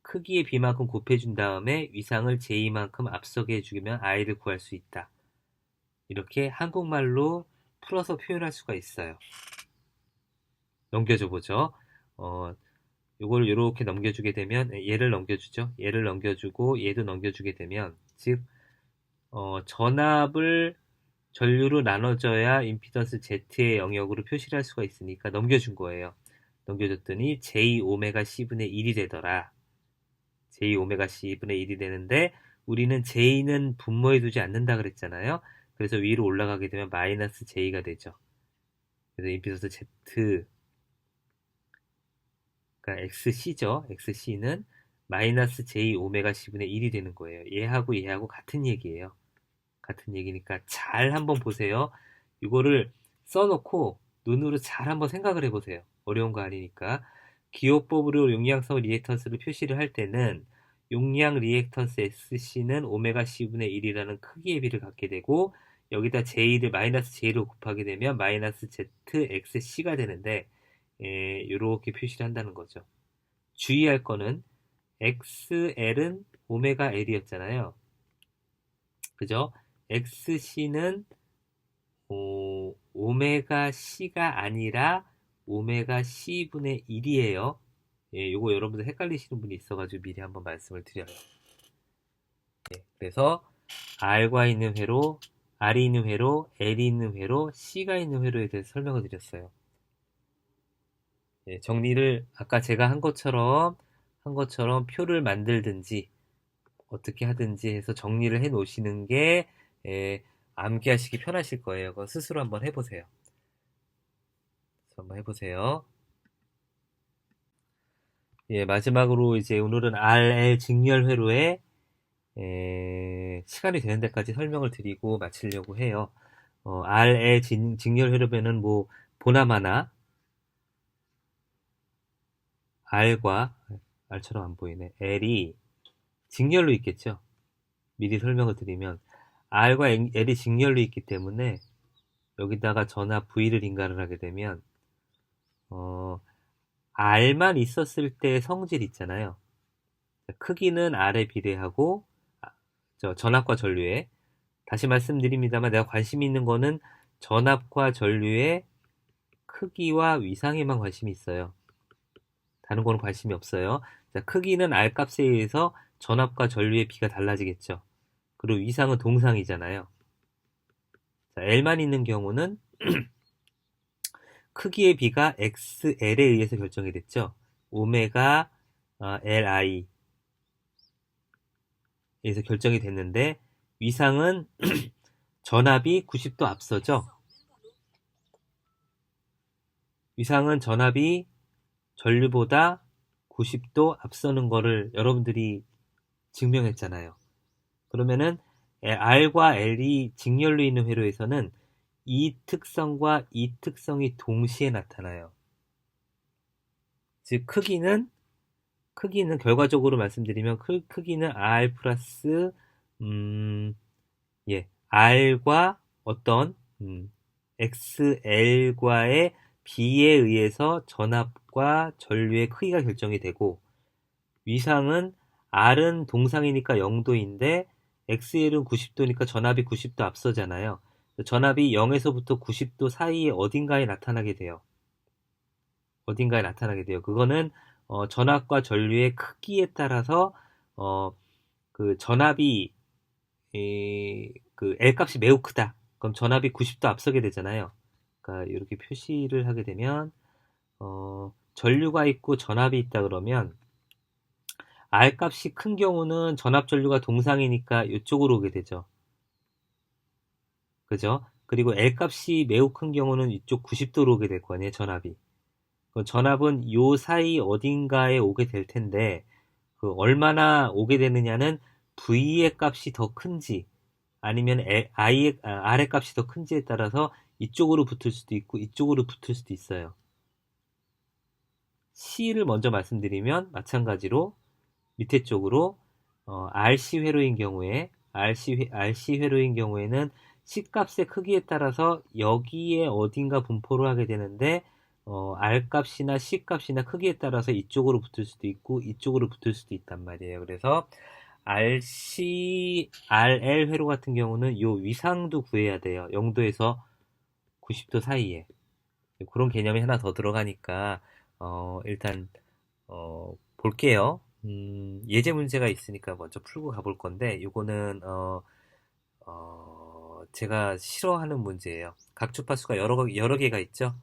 크기의 B만큼 곱해준 다음에 위상을 J만큼 앞서게 해주면 I를 구할 수 있다. 이렇게 한국말로 풀어서 표현할 수가 있어요. 넘겨줘 보죠. 요걸 이렇게 넘겨주게 되면 얘를 넘겨주죠. 얘를 넘겨주고 얘도 넘겨주게 되면 즉 전압을 전류로 나눠져야 임피던스 Z의 영역으로 표시를 할 수가 있으니까 넘겨준 거예요. 넘겨줬더니 J 오메가 C분의 1이 되더라. J 오메가 C분의 1이 되는데 우리는 J는 분모해 두지 않는다 그랬잖아요. 그래서 위로 올라가게 되면 마이너스 J가 되죠. 그래서 임피던스 Z 그러니까 XC죠. XC는 마이너스 J 오메가 C분의 1이 되는 거예요. 얘하고 같은 얘기예요. 같은 얘기니까 잘 한번 보세요. 이거를 써놓고 눈으로 잘 한번 생각을 해보세요. 어려운 거 아니니까. 기호법으로 용량성 리액턴스를 표시를 할 때는 용량 리액턴스 SC는 오메가 C분의 1이라는 크기의 비를 갖게 되고 여기다 J를 마이너스 J로 곱하게 되면 마이너스 ZXC가 되는데 이렇게 표시를 한다는 거죠. 주의할 거는 XL은 오메가 L이었잖아요. 그죠? XC는 오메가 C가 아니라 오메가 C분의 1이에요. 예, 요거 여러분들 헷갈리시는 분이 있어가지고 미리 한번 말씀을 드려요. 예, 그래서 R과 있는 회로, R이 있는 회로, L이 있는 회로, C가 있는 회로에 대해서 설명을 드렸어요. 예, 정리를 아까 제가 한 것처럼 표를 만들든지 어떻게 하든지 해서 정리를 해 놓으시는 게 암기하시기 편하실 거예요. 그거 스스로 한번 해보세요. 한번 해보세요. 예, 마지막으로 이제 오늘은 RL 직렬 회로에 시간이 되는 데까지 설명을 드리고 마치려고 해요. RL 직렬 회로에는 뭐 보나마나 R처럼 안 보이네. L이 직렬로 있겠죠. 미리 설명을 드리면 R과 L이 직렬로 있기 때문에 여기다가 전압 V를 인가를 하게 되면 R만 있었을 때 성질 있잖아요. 크기는 R에 비례하고 전압과 전류에 다시 말씀드립니다만 내가 관심 있는 거는 전압과 전류의 크기와 위상에만 관심이 있어요. 다른 거는 관심이 없어요. 자, 크기는 R 값에 의해서 전압과 전류의 비가 달라지겠죠. 그리고 위상은 동상이잖아요. 자, L만 있는 경우는 크기의 비가 XL에 의해서 결정이 됐죠. 오메가 LI 에서 결정이 됐는데 위상은 전압이 90도 앞서죠. 위상은 전압이 전류보다 90도 앞서는 거를 여러분들이 증명했잖아요. 그러면은 R과 L이 직렬로 있는 회로에서는 이 특성과 이 특성이 동시에 나타나요. 즉 크기는 결과적으로 말씀드리면 크기는 R 플러스 R과 어떤 XL과의 비에 의해서 전압과 전류의 크기가 결정이 되고 위상은 R은 동상이니까 0도인데 XL은 90도니까 전압이 90도 앞서잖아요. 전압이 0에서부터 90도 사이에 어딘가에 나타나게 돼요. 그거는 전압과 전류의 크기에 따라서 그 전압이 그 L 값이 매우 크다. 그럼 전압이 90도 앞서게 되잖아요. 그러니까 이렇게 표시를 하게 되면 전류가 있고 전압이 있다 그러면 R 값이 큰 경우는 전압 전류가 동상이니까 이쪽으로 오게 되죠. 그죠? 그리고 L 값이 매우 큰 경우는 이쪽 90도로 오게 될 거 아니에요, 전압이. 그 전압은 요 사이 어딘가에 오게 될 텐데, 그 얼마나 오게 되느냐는 V의 값이 더 큰지, 아니면 R의 값이 더 큰지에 따라서 이쪽으로 붙을 수도 있고, 이쪽으로 붙을 수도 있어요. C를 먼저 말씀드리면, 마찬가지로 밑에 쪽으로, RC 회로인 경우에, RC 회로인 경우에는 C값의 크기에 따라서 여기에 어딘가 분포를 하게 되는데, R값이나 C값이나 크기에 따라서 이쪽으로 붙을 수도 있고, 이쪽으로 붙을 수도 있단 말이에요. 그래서 RC, RL 회로 같은 경우는 요 위상도 구해야 돼요. 0도에서 90도 사이에. 그런 개념이 하나 더 들어가니까, 일단, 볼게요. 예제 문제가 있으니까 먼저 풀고 가볼 건데, 요거는, 제가 싫어하는 문제예요. 각 주파수가 여러 개가 있죠?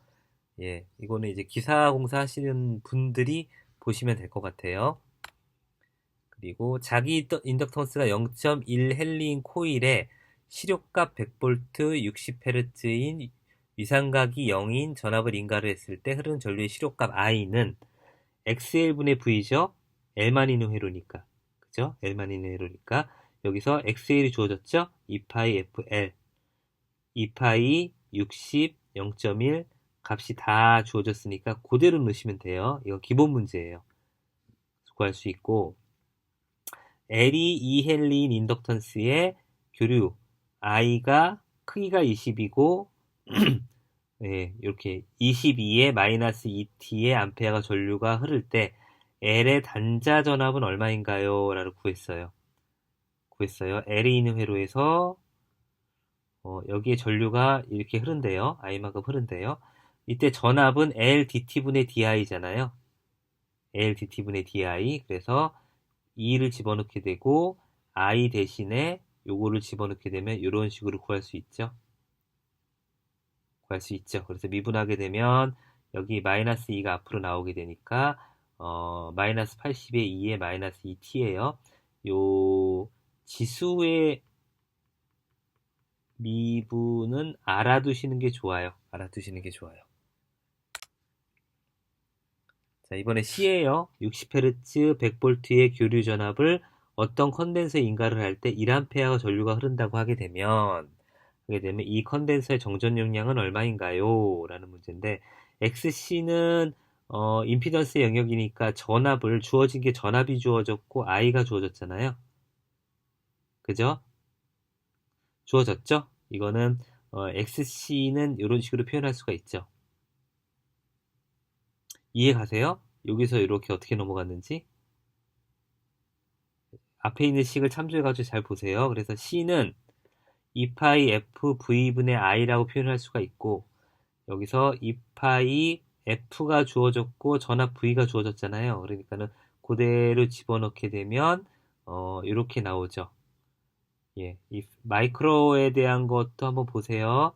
예, 이거는 이제 기사 공사 하시는 분들이 보시면 될 것 같아요. 그리고 자기 인덕턴스가 0.1 헬리인 코일에 시료값 100V 60Hz인 위상각이 0인 전압을 인가를 했을 때 흐르는 전류의 시료값 I는 XL분의 V죠? L만 있는 회로니까. 그죠? L만 있는 회로니까. 여기서 XL이 주어졌죠? 2파이 FL. 2파이 60, 0.1 값이 다 주어졌으니까 그대로 넣으시면 돼요. 이거 기본 문제예요. 구할 수 있고 L이 2헬리인 인덕턴스의 교류 I가 크기가 20이고 예, 이렇게 22에 마이너스 2T의 암페어가 전류가 흐를 때 L의 단자 전압은 얼마인가요? 라고 구했어요. L이 있는 회로에서 여기에 전류가 이렇게 흐른대요. I만큼 흐른대요. 이때 전압은 LDT분의 DI잖아요. LDT분의 DI. 그래서 2를 집어넣게 되고 I 대신에 요거를 집어넣게 되면 이런 식으로 구할 수 있죠. 그래서 미분하게 되면 여기 마이너스 2가 앞으로 나오게 되니까 마이너스 80에 2에 마이너스 2t예요. 요 지수의 미분은 알아두시는 게 좋아요. 자, 이번에 C예요. 60Hz 100V의 교류 전압을 어떤 컨덴서에 인가를 할 때 1A가 전류가 흐른다고 하게 되면 이 컨덴서의 정전 용량은 얼마인가요? 라는 문제인데 XC는 임피던스의 영역이니까 주어진 게 전압이 주어졌고 I가 주어졌잖아요. 그죠? 주어졌죠? 이거는 XC는 이런 식으로 표현할 수가 있죠. 이해 가세요? 여기서 이렇게 어떻게 넘어갔는지? 앞에 있는 식을 참조해가지고 잘 보세요. 그래서 C는 2파이 FV분의 I라고 표현할 수가 있고 여기서 2파이 F가 주어졌고 전압 V가 주어졌잖아요. 그러니까는 그대로 집어넣게 되면 이렇게 나오죠. 예, 이 마이크로에 대한 것도 한번 보세요.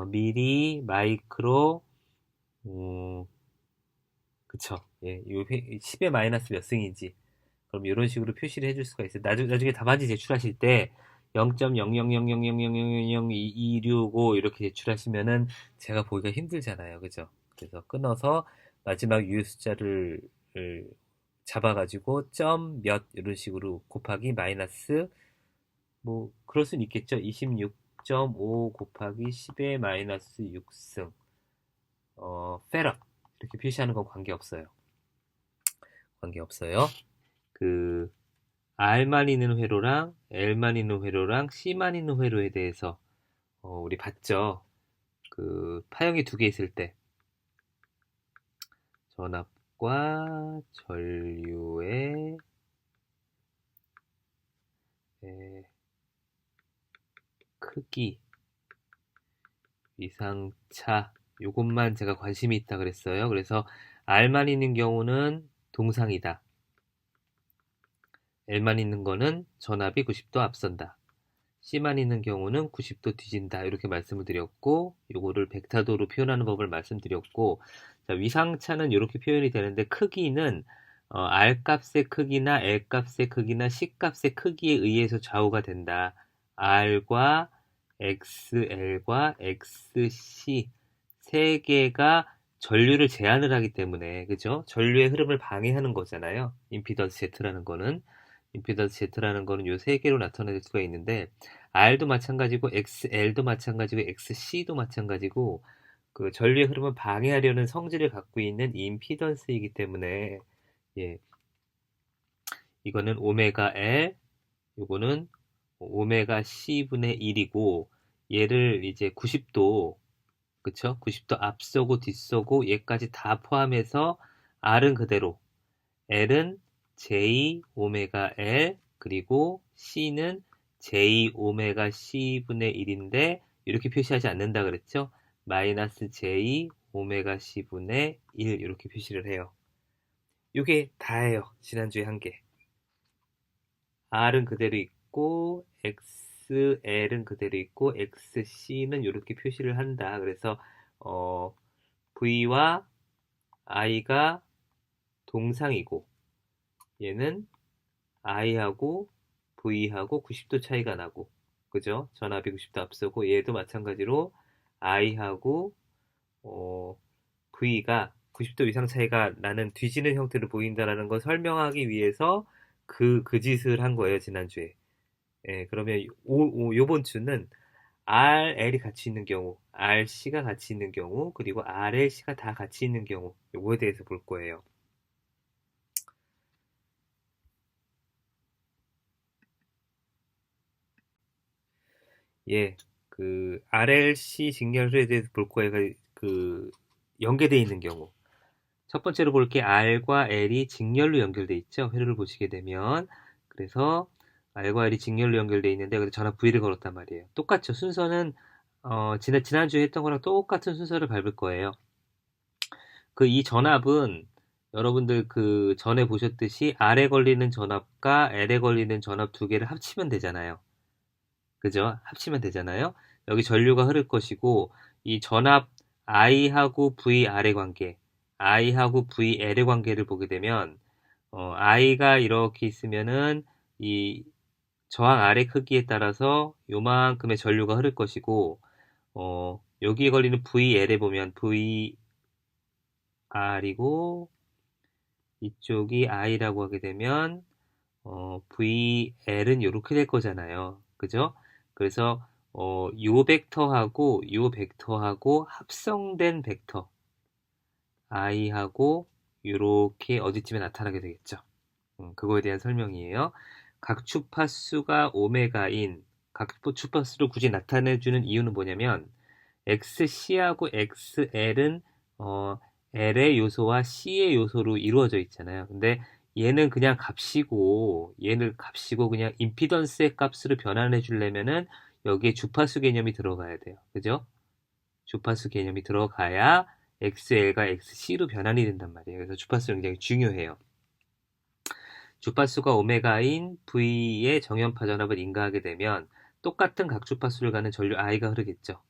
미리, 마이크로, 그쵸. 예, 10의 마이너스 몇 승인지. 그럼 이런 식으로 표시를 해줄 수가 있어요. 나중에 답안지 제출하실 때 0.00000000265 이렇게 제출하시면은 제가 보기가 힘들잖아요. 그죠? 그래서 끊어서 마지막 유효 숫자를 잡아가지고 점 몇 이런 식으로 곱하기 마이너스 뭐 그럴 수는 있겠죠. 26.5 곱하기 10의 마이너스 6승 페럿 이렇게 표시하는 건 관계없어요. 그 R만 있는 회로랑 L만 있는 회로랑 C만 있는 회로에 대해서 우리 봤죠. 그 파형이 두 개 있을 때 전압과 전류의 크기, 위상차 요것만 제가 관심이 있다 그랬어요. 그래서 R만 있는 경우는 동상이다. L만 있는 거는 전압이 90도 앞선다. C만 있는 경우는 90도 뒤진다. 이렇게 말씀을 드렸고, 요거를 벡터도로 표현하는 법을 말씀드렸고, 자, 위상차는 이렇게 표현이 되는데, 크기는 R 값의 크기나 L 값의 크기나 C 값의 크기에 의해서 좌우가 된다. R과 XL과 XC 세 개가 전류를 제한을 하기 때문에, 그죠? 전류의 흐름을 방해하는 거잖아요. 임피던스 Z라는 거는. 임피던스 Z라는 거는 요 세 개로 나타낼 수가 있는데, R도 마찬가지고, XL도 마찬가지고, XC도 마찬가지고, 그 전류의 흐름을 방해하려는 성질을 갖고 있는 임피던스이기 때문에, 예, 이거는 오메가 L, 요거는 오메가 C분의 1이고, 얘를 이제 90도, 그쵸? 90도 앞서고 뒤서고 얘까지 다 포함해서 R은 그대로, L은 J 오메가 L, 그리고 C는 J 오메가 C분의 1인데, 이렇게 표시하지 않는다 그랬죠? 마이너스 J 오메가 C분의 1 이렇게 표시를 해요. 이게 다예요. 지난주에 한 게. R은 그대로 있고 XL은 그대로 있고 XC는 이렇게 표시를 한다. 그래서 V와 I가 동상이고 얘는 I하고 V하고 90도 차이가 나고, 그죠? 전압이 90도 앞서고 얘도 마찬가지로 I하고 V가 90도 이상 차이가 나는 뒤지는 형태로 보인다라는 걸 설명하기 위해서 그 짓을 한 거예요, 지난주에. 예, 그러면 요번 주는 RL이 같이 있는 경우, RC가 같이 있는 경우, 그리고 RLC가 다 같이 있는 경우, 요거에 대해서 볼 거예요. 예, 그 RLC 직렬에 대해서 볼 거예요. 그 연계되어 있는 경우. 첫 번째로 볼 게 R과 L이 직렬로 연결돼 있죠. 회로를 보시게 되면. 그래서 R과 L이 직렬로 연결돼 있는데 여기서 전압 V를 걸었단 말이에요. 똑같죠. 순서는 지난주에 했던 거랑 똑같은 순서를 밟을 거예요. 그 이 전압은 여러분들 그 전에 보셨듯이 R에 걸리는 전압과 L에 걸리는 전압 두 개를 합치면 되잖아요. 그죠? 합치면 되잖아요. 여기 전류가 흐를 것이고 이 전압 I하고 VR의 관계, I하고 VL의 관계를 보게 되면 I가 이렇게 있으면은 이 저항 R의 크기에 따라서 요만큼의 전류가 흐를 것이고 여기에 걸리는 VL에 보면 VR이고 이쪽이 I라고 하게 되면 VL은 이렇게 될 거잖아요. 그죠? 그래서 요 벡터하고 요 벡터하고 합성된 벡터 I하고 이렇게 어디쯤에 나타나게 되겠죠. 그거에 대한 설명이에요. 각 주파수가 오메가인 각 주파수를 굳이 나타내주는 이유는 뭐냐면 XC하고 XL은 L의 요소와 C의 요소로 이루어져 있잖아요. 근데 얘는 그냥 값이고 얘는 값이고 그냥 임피던스의 값으로 변환해 주려면은 여기에 주파수 개념이 들어가야 돼요. 그죠? 주파수 개념이 들어가야 XL과 XC로 변환이 된단 말이에요. 그래서 주파수는 굉장히 중요해요. 주파수가 오메가인 V의 정연파 전압을 인가하게 되면 똑같은 각 주파수를 가는 전류 I가 흐르겠죠.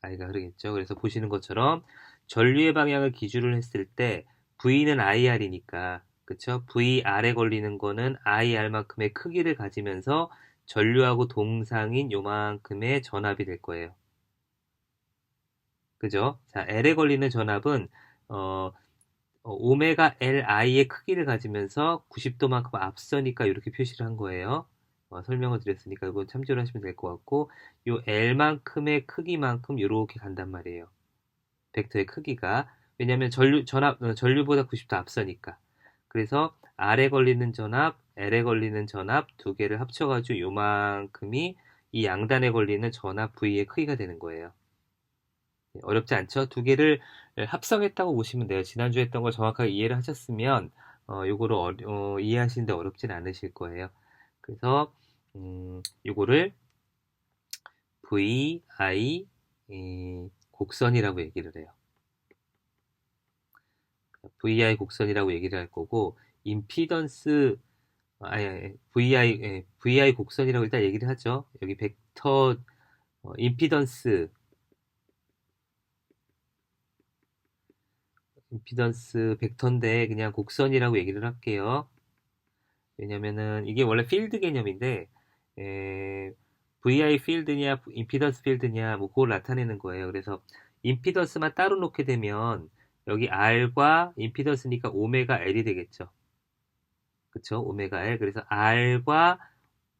I가 흐르겠죠. 그래서 보시는 것처럼 전류의 방향을 기준을 했을 때 V는 IR이니까 그쵸? VR에 걸리는 거는 IR만큼의 크기를 가지면서 전류하고 동상인 요만큼의 전압이 될 거예요. 그죠? 자, L에 걸리는 전압은 오메가 LI의 크기를 가지면서 90도만큼 앞서니까 이렇게 표시를 한 거예요. 설명을 드렸으니까 이건 참조를 하시면 될 것 같고 요 L만큼의 크기만큼 이렇게 간단 말이에요. 벡터의 크기가. 왜냐하면 전류보다 90도 앞서니까. 그래서 R에 걸리는 전압, L에 걸리는 전압 두 개를 합쳐가지고 요만큼이 이 양단에 걸리는 전압 V의 크기가 되는 거예요. 어렵지 않죠? 두 개를 합성했다고 보시면 돼요. 지난주에 했던 걸 정확하게 이해를 하셨으면 요거를 이해하시는데 어렵진 않으실 거예요. 그래서 요거를 VI 곡선이라고 얘기를 해요. VI 곡선이라고 얘기를 할 거고 임피던스 VI 곡선이라고 일단 얘기를 하죠. 여기 벡터, 임피던스, 벡터인데 그냥 곡선이라고 얘기를 할게요. 왜냐면은 이게 원래 필드 개념인데, 에, VI 필드냐, 임피던스 필드냐, 뭐 그걸 나타내는 거예요. 그래서 임피던스만 따로 놓게 되면 여기 R과 임피던스니까 오메가 L이 되겠죠. 그쵸? 오메가 L. 그래서 R과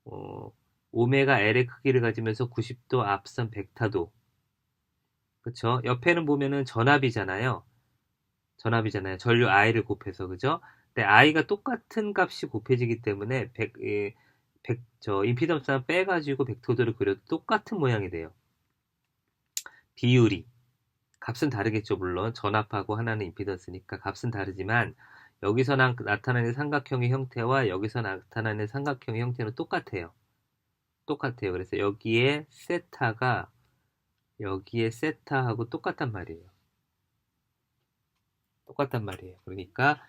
어, 오메가 L의 크기를 가지면서 90도 앞선 벡터도. 그쵸? 옆에는 보면은 전압이잖아요. 전류 I를 곱해서. 그죠? 근데 I가 똑같은 값이 곱해지기 때문에 임피던스만 빼가지고 벡터들을 그려도 똑같은 모양이 돼요. 비율이. 값은 다르겠죠, 물론. 전압하고 하나는 임피던스니까 값은 다르지만, 여기서 나타나는 삼각형의 형태와 여기서 나타나는 삼각형의 형태는 똑같아요. 똑같아요. 그래서 여기에 세타하고 똑같단 말이에요. 똑같단 말이에요. 그러니까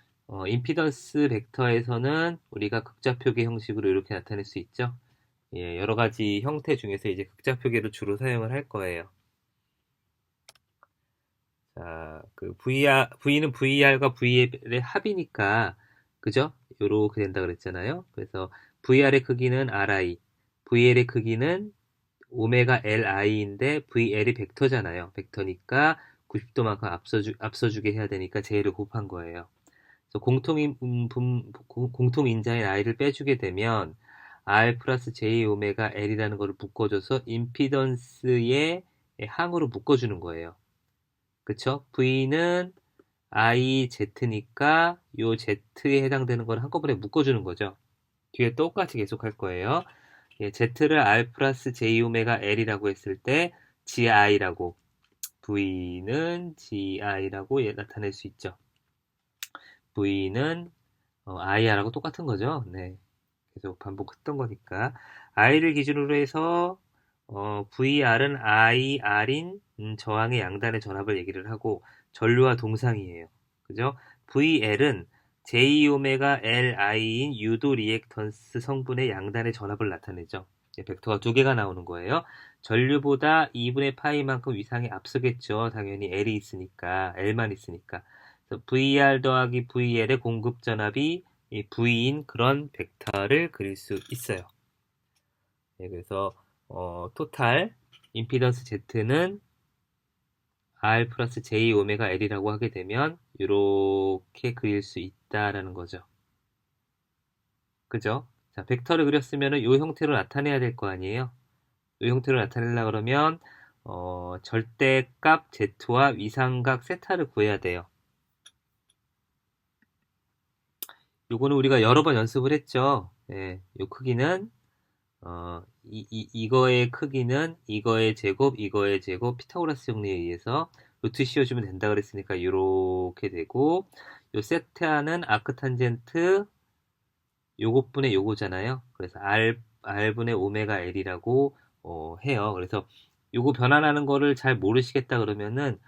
임피던스 벡터에서는 우리가 극좌표계 형식으로 이렇게 나타낼 수 있죠. 예, 여러 가지 형태 중에서 이제 극좌표계를 주로 사용을 할 거예요. 자, V는 VR과 VL의 합이니까, 그죠? 요렇게 된다 그랬잖아요. 그래서 VR의 크기는 RI, VL의 크기는 오메가 LI인데 VL이 벡터잖아요. 벡터니까 90도만큼 앞서주게 해야 되니까 J를 곱한 거예요. 그래서 공통인자인 I를 빼주게 되면 R 플러스 J 오메가 L이라는 거를 묶어줘서 임피던스의 항으로 묶어주는 거예요. 그쵸? V는 IZ니까 요 Z에 해당되는 걸 한꺼번에 묶어주는 거죠. 뒤에 똑같이 계속 할 거예요. 예, Z를 R 플러스 J 오메가 L이라고 했을 때 GI라고 V는 GI라고 나타낼 수 있죠. V는 IR하고 똑같은 거죠. 네. 계속 반복했던 거니까 I를 기준으로 해서 VR은 IR인 저항의 양단의 전압을 얘기를 하고 전류와 동상이에요. 그죠? VL은 J오메가 LI인 유도 리액턴스 성분의 양단의 전압을 나타내죠. 벡터가 두 개가 나오는 거예요. 전류보다 2분의 파이만큼 위상이 앞서겠죠. 당연히 L이 있으니까, L만 있으니까. 그래서 VR 더하기 VL의 공급 전압이 V인 그런 벡터를 그릴 수 있어요. 네, 그래서 토탈 임피던스 Z는 R 플러스 J 오메가 L이라고 하게 되면 이렇게 그릴 수 있다라는 거죠. 그죠? 자, 벡터를 그렸으면 이 형태로 나타내야 될 거 아니에요? 이 형태로 나타내려고 그러면 절대값 Z와 위상각 세타를 구해야 돼요. 요거는 우리가 여러 번 연습을 했죠. 예, 요 크기는 이거의 크기는 이거의 제곱, 피타고라스 정리에 의해서 루트 씌워주면 된다 그랬으니까 이렇게 되고, 요 세타는 아크탄젠트 요것분의 요거잖아요. 그래서 R분의 오메가 L이라고 해요. 그래서 요거 변환하는 거를 잘 모르시겠다 그러면은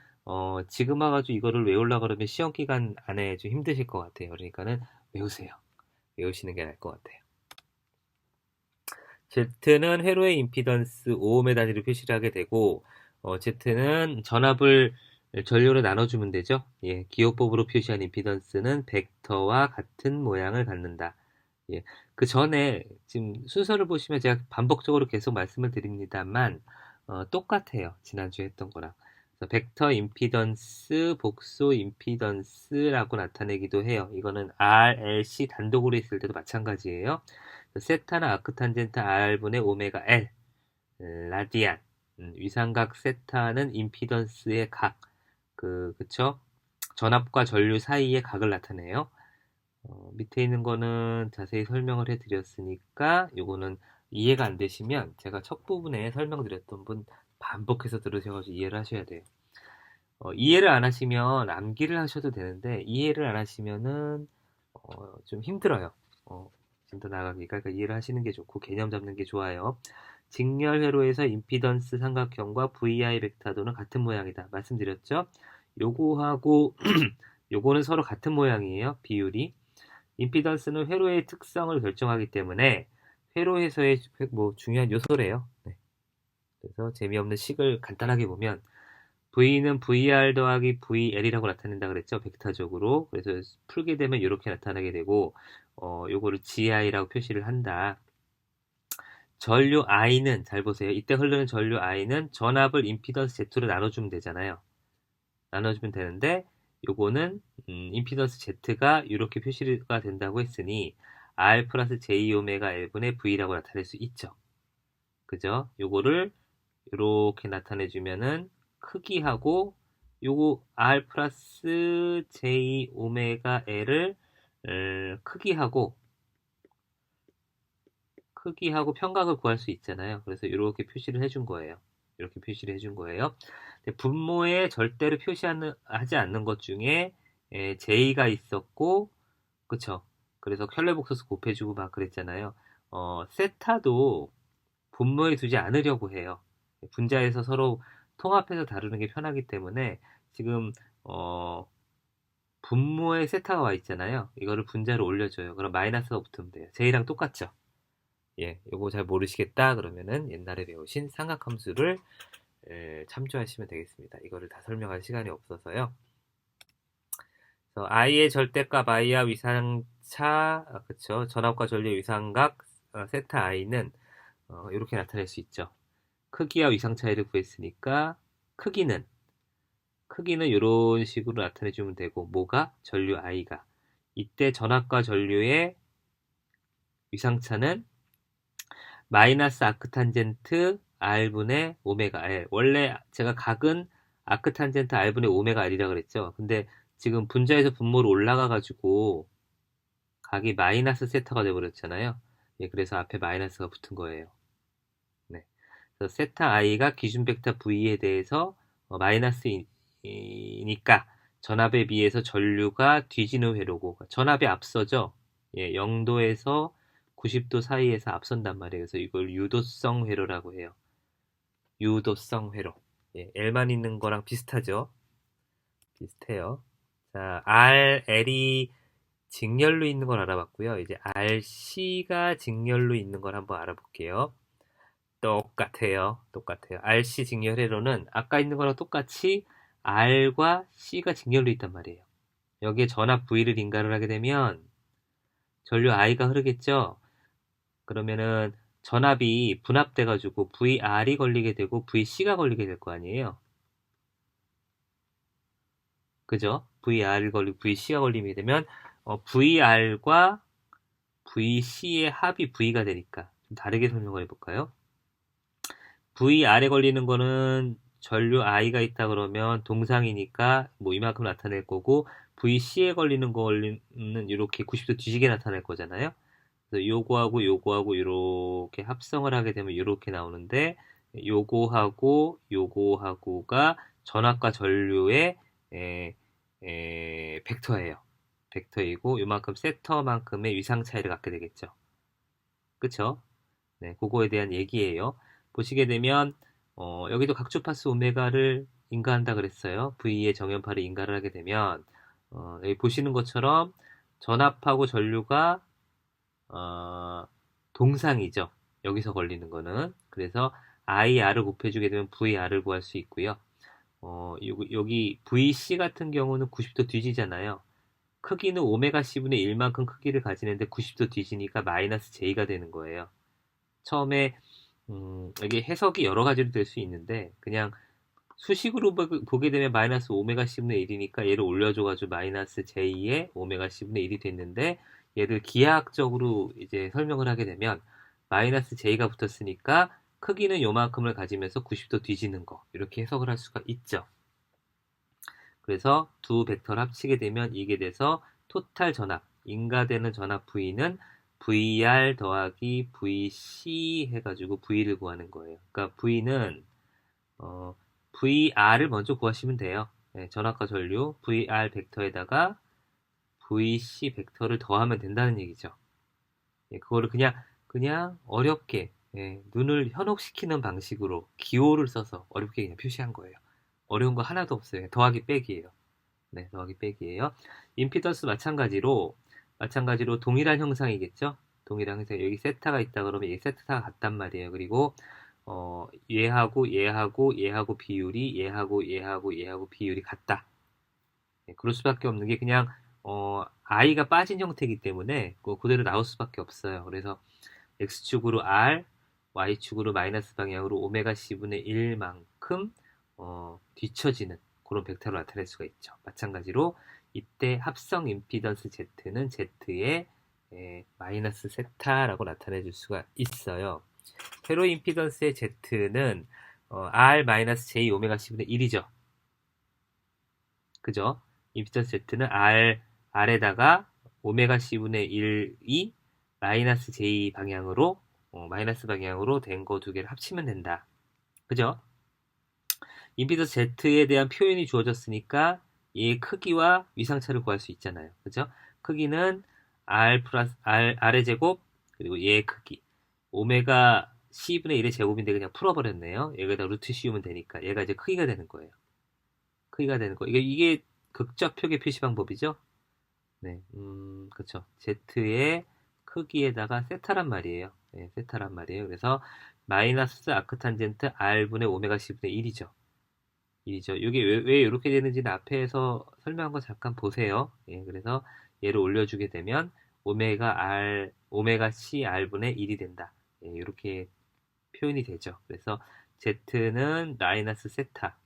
지금 와가지고 이거를 외우려고 그러면 시험 기간 안에 좀 힘드실 것 같아요. 그러니까는 외우세요. 외우시는 게 나을 것 같아요. Z는 회로의 임피던스 5옴의 단위로 표시를 하게 되고, Z는 전압을 전류로 나눠주면 되죠. 예, 기호법으로 표시한 임피던스는 벡터와 같은 모양을 갖는다. 예, 그 전에 지금 순서를 보시면 제가 반복적으로 계속 말씀을 드립니다만, 똑같아요. 지난주에 했던 거랑. 그래서 벡터 임피던스, 복소 임피던스라고 나타내기도 해요. 이거는 RLC 단독으로 있을 때도 마찬가지예요. 세타나 아크탄젠트 R분의 오메가 L, 라디안, 위상각 세타는 임피던스의 각, 그쵸? 전압과 전류 사이의 각을 나타내요. 밑에 있는 거는 자세히 설명을 해드렸으니까 요거는 이해가 안 되시면 제가 첫 부분에 설명드렸던 분 반복해서 들으셔가지고 이해를 하셔야 돼요. 이해를 안 하시면 암기를 하셔도 되는데 이해를 안 하시면은 좀 힘들어요. 좀 더 나가기가. 그러니까 이해를 하시는 게 좋고 개념 잡는 게 좋아요. 직렬 회로에서 임피던스 삼각형과 VI 벡터도는 같은 모양이다. 말씀드렸죠? 요거하고 요거는 서로 같은 모양이에요. 비율이. 임피던스는 회로의 특성을 결정하기 때문에 회로에서의 뭐 중요한 요소래요. 네. 그래서 재미없는 식을 간단하게 보면 V는 VR 더하기 VL이라고 나타낸다 그랬죠. 벡터적으로. 그래서 풀게 되면 이렇게 나타나게 되고 요거를 GI라고 표시를 한다. 전류 I는 잘 보세요. 이때 흐르는 전류 I는 전압을 임피던스 Z로 나눠주면 되잖아요. 나눠주면 되는데 요거는 임피던스 Z가 이렇게 표시가 된다고 했으니 R 플러스 J 오메가 L분의 V라고 나타낼 수 있죠. 그죠? 요거를 이렇게 나타내 주면은 크기하고 요거 R 플러스 J 오메가 L을 크기하고 평각을 구할 수 있잖아요. 그래서 이렇게 표시를 해준 거예요. 이렇게 표시를 해준 거예요. 분모에 절대로 하지 않는 것 중에 J가 있었고, 그쵸? 그래서 켤레복소스 곱해주고 막 그랬잖아요. 세타도 분모에 두지 않으려고 해요. 분자에서 서로 통합해서 다루는 게 편하기 때문에 지금 분모에 세타가 와 있잖아요. 이거를 분자로 올려줘요. 그럼 마이너스가 붙으면 돼요. J랑 똑같죠? 예, 요거 잘 모르시겠다 그러면은 옛날에 배우신 삼각함수를 참조하시면 되겠습니다. 이거를 다 설명할 시간이 없어서요. 그래서 I의 절대값 I와 위상차, 그쵸? 전압과 전류의 위상각 세타 I는 이렇게 나타낼 수 있죠. 크기와 위상 차이를 구했으니까 크기는 이런 식으로 나타내 주면 되고 뭐가? 전류 I가. 이때 전압과 전류의 위상차는 마이너스 아크탄젠트 R분의 오메가 L. 원래 제가 각은 아크탄젠트 R분의 오메가 L이라고 그랬죠. 근데 지금 분자에서 분모로 올라가 가지고 각이 마이너스 세타가 되어버렸잖아요. 예, 그래서 앞에 마이너스가 붙은 거예요. 네. 그래서 세타 i가 기준 벡터 v에 대해서 마이너스이니까 전압에 비해서 전류가 뒤지는 회로고 전압이 앞서죠. 예, 0도에서 90도 사이에서 앞선단 말이에요. 그래서 이걸 유도성 회로라고 해요. 유도성 회로. 예, L만 있는 거랑 비슷하죠. 비슷해요. 자, R, L이 직렬로 있는 걸 알아봤고요. 이제 RC가 직렬로 있는 걸 한번 알아볼게요. 똑같아요. 똑같아요. RC 직렬회로는 아까 있는 거랑 똑같이 R과 C가 직렬로 있단 말이에요. 여기에 전압 V를 인가를 하게 되면 전류 I가 흐르겠죠? 그러면은 전압이 분압돼가지고 VR이 걸리게 되고 VC가 걸리게 될 거 아니에요? 그죠? VR이 걸리고 VC가 걸리게 되면 VR과 VC의 합이 V가 되니까 좀 다르게 설명을 해볼까요? VR에 걸리는 거는 전류 I가 있다 그러면 동상이니까 뭐 이만큼 나타낼 거고 VC에 걸리는 거는 이렇게 90도 뒤지게 나타낼 거잖아요. 그래서 요거하고 이렇게 합성을 하게 되면 이렇게 나오는데 요거하고가 전압과 전류의 벡터예요. 벡터이고 요만큼 세터만큼의 위상 차이를 갖게 되겠죠. 그쵸? 네, 그거에 대한 얘기예요. 보시게 되면 여기도 각주파수 오메가를 인가한다 그랬어요. V의 정연파를 인가를 하게 되면 여기 보시는 것처럼 전압하고 전류가 동상이죠. 여기서 걸리는 거는. 그래서 IR을 곱해주게 되면 VR을 구할 수 있고요. 여기 VC 같은 경우는 90도 뒤지잖아요. 크기는 오메가 C분의 1만큼 크기를 가지는데 90도 뒤지니까 마이너스 J가 되는 거예요. 처음에 이게 해석이 여러 가지로 될 수 있는데 그냥 수식으로 보게 되면 마이너스 오메가 C분의 1이니까 얘를 올려줘가지고 마이너스 J의 오메가 C분의 1이 됐는데 얘를 기하학적으로 이제 설명을 하게 되면 마이너스 J가 붙었으니까 크기는 요만큼을 가지면서 90도 뒤지는 거 이렇게 해석을 할 수가 있죠. 그래서 두 벡터를 합치게 되면 이게 돼서 토탈 전압, 인가되는 전압 V는 VR 더하기 VC 해가지고 V를 구하는 거예요. 그러니까 V는 VR을 먼저 구하시면 돼요. 네, 전압과 전류 VR 벡터에다가 VC 벡터를 더하면 된다는 얘기죠. 예, 그거를 그냥 어렵게 눈을 현혹시키는 방식으로 기호를 써서 어렵게 그냥 표시한 거예요. 어려운 거 하나도 없어요. 더하기 빼기예요. 네, 더하기 빼기예요. 임피던스 마찬가지로 마찬가지로 동일한 형상이겠죠? 동일한 형상. 여기 세타가 있다 그러면 이 세타가 같단 말이에요. 그리고 얘하고 비율이 얘하고 비율이 같다. 네, 그럴 수밖에 없는 게 그냥 i가 빠진 형태이기 때문에 그대로 나올 수밖에 없어요. 그래서 x축으로 r, y축으로 마이너스 방향으로 오메가 c분의 1만큼 뒤처지는 그런 벡터로 나타낼 수가 있죠. 마찬가지로 이때 합성 임피던스 Z는 Z의 마이너스 세타라고 나타내 줄 수가 있어요. 세로 임피던스의 Z는 R 마이너스 J 오메가 C분의 1이죠. 그죠? 임피던스 Z는 R에다가 오메가 C분의 1이 마이너스 J 방향으로 마이너스 방향으로 된 거 두 개를 합치면 된다. 그죠? 임피던스 Z에 대한 표현이 주어졌으니까 얘의 크기와 위상차를 구할 수 있잖아요. 그죠? 크기는 R 플러스 R의 제곱 그리고 얘의 크기 오메가 C분의 1의 제곱인데 그냥 풀어버렸네요. 여기다 루트 씌우면 되니까 얘가 이제 크기가 되는 거예요. 크기가 되는 거. 이게 극좌표계 표시 방법이죠? 네, 그쵸. Z의 크기에다가 세타란 말이에요. 네, 세타란 말이에요. 그래서 마이너스 아크탄젠트 R분의 오메가 C분의 1이죠. 이게 왜 이렇게 되는지는 앞에서 설명한 거 잠깐 보세요. 예, 그래서 얘를 올려주게 되면 오메가 C R분의 1이 된다. 예, 이렇게 표현이 되죠. 그래서 Z는 마이너스 세타,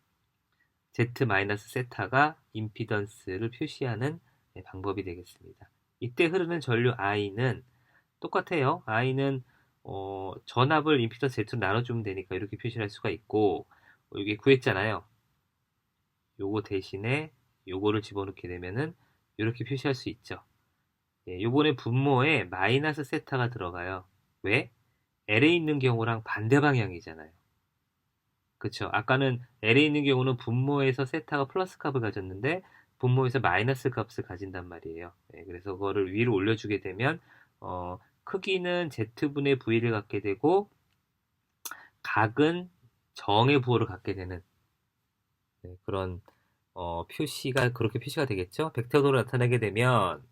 Z 마이너스 세타가 임피던스를 표시하는 방법이 되겠습니다. 이때 흐르는 전류 I는 똑같아요. I는 전압을 임피던스 Z로 나눠주면 되니까 이렇게 표시할 수가 있고 여기 구했잖아요. 요거 대신에 요거를 집어넣게 되면은 이렇게 표시할 수 있죠. 예, 요번에 분모에 마이너스 세타가 들어가요. 왜? L에 있는 경우랑 반대 방향이잖아요. 그쵸? 아까는 L에 있는 경우는 분모에서 세타가 플러스 값을 가졌는데 분모에서 마이너스 값을 가진단 말이에요. 예, 그래서 그거를 위로 올려주게 되면 크기는 Z분의 V를 갖게 되고 각은 정의 부호를 갖게 되는 그런 표시가 그렇게 표시가 되겠죠. 벡터도로 나타나게 되면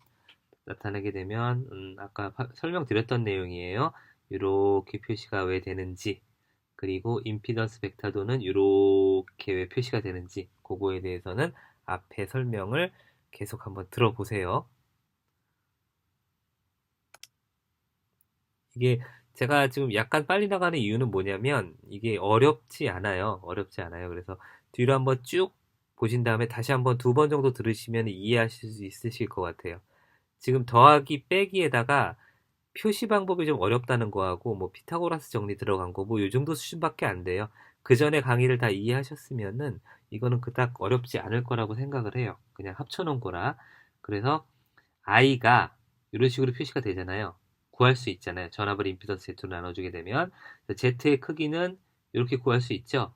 아까 설명드렸던 내용이에요. 이렇게 표시가 왜 되는지 그리고 임피던스 벡터도는 이렇게 왜 표시가 되는지 그거에 대해서는 앞에 설명을 계속 한번 들어보세요. 이게 제가 지금 약간 빨리 나가는 이유는 뭐냐면 이게 어렵지 않아요. 그래서 뒤로 한번 쭉 보신 다음에 다시 한번 두 번 정도 들으시면 이해하실 수 있으실 것 같아요. 지금 더하기 빼기에다가 표시 방법이 좀 어렵다는 거하고 뭐 피타고라스 정리 들어간 거 뭐 요 정도 수준밖에 안 돼요. 그 전에 강의를 다 이해하셨으면은 이거는 그닥 어렵지 않을 거라고 생각을 해요. 그냥 합쳐놓은 거라. 그래서 i가 이런 식으로 표시가 되잖아요. 구할 수 있잖아요. 전압을 임피던스 Z로 나눠주게 되면 Z의 크기는 이렇게 구할 수 있죠.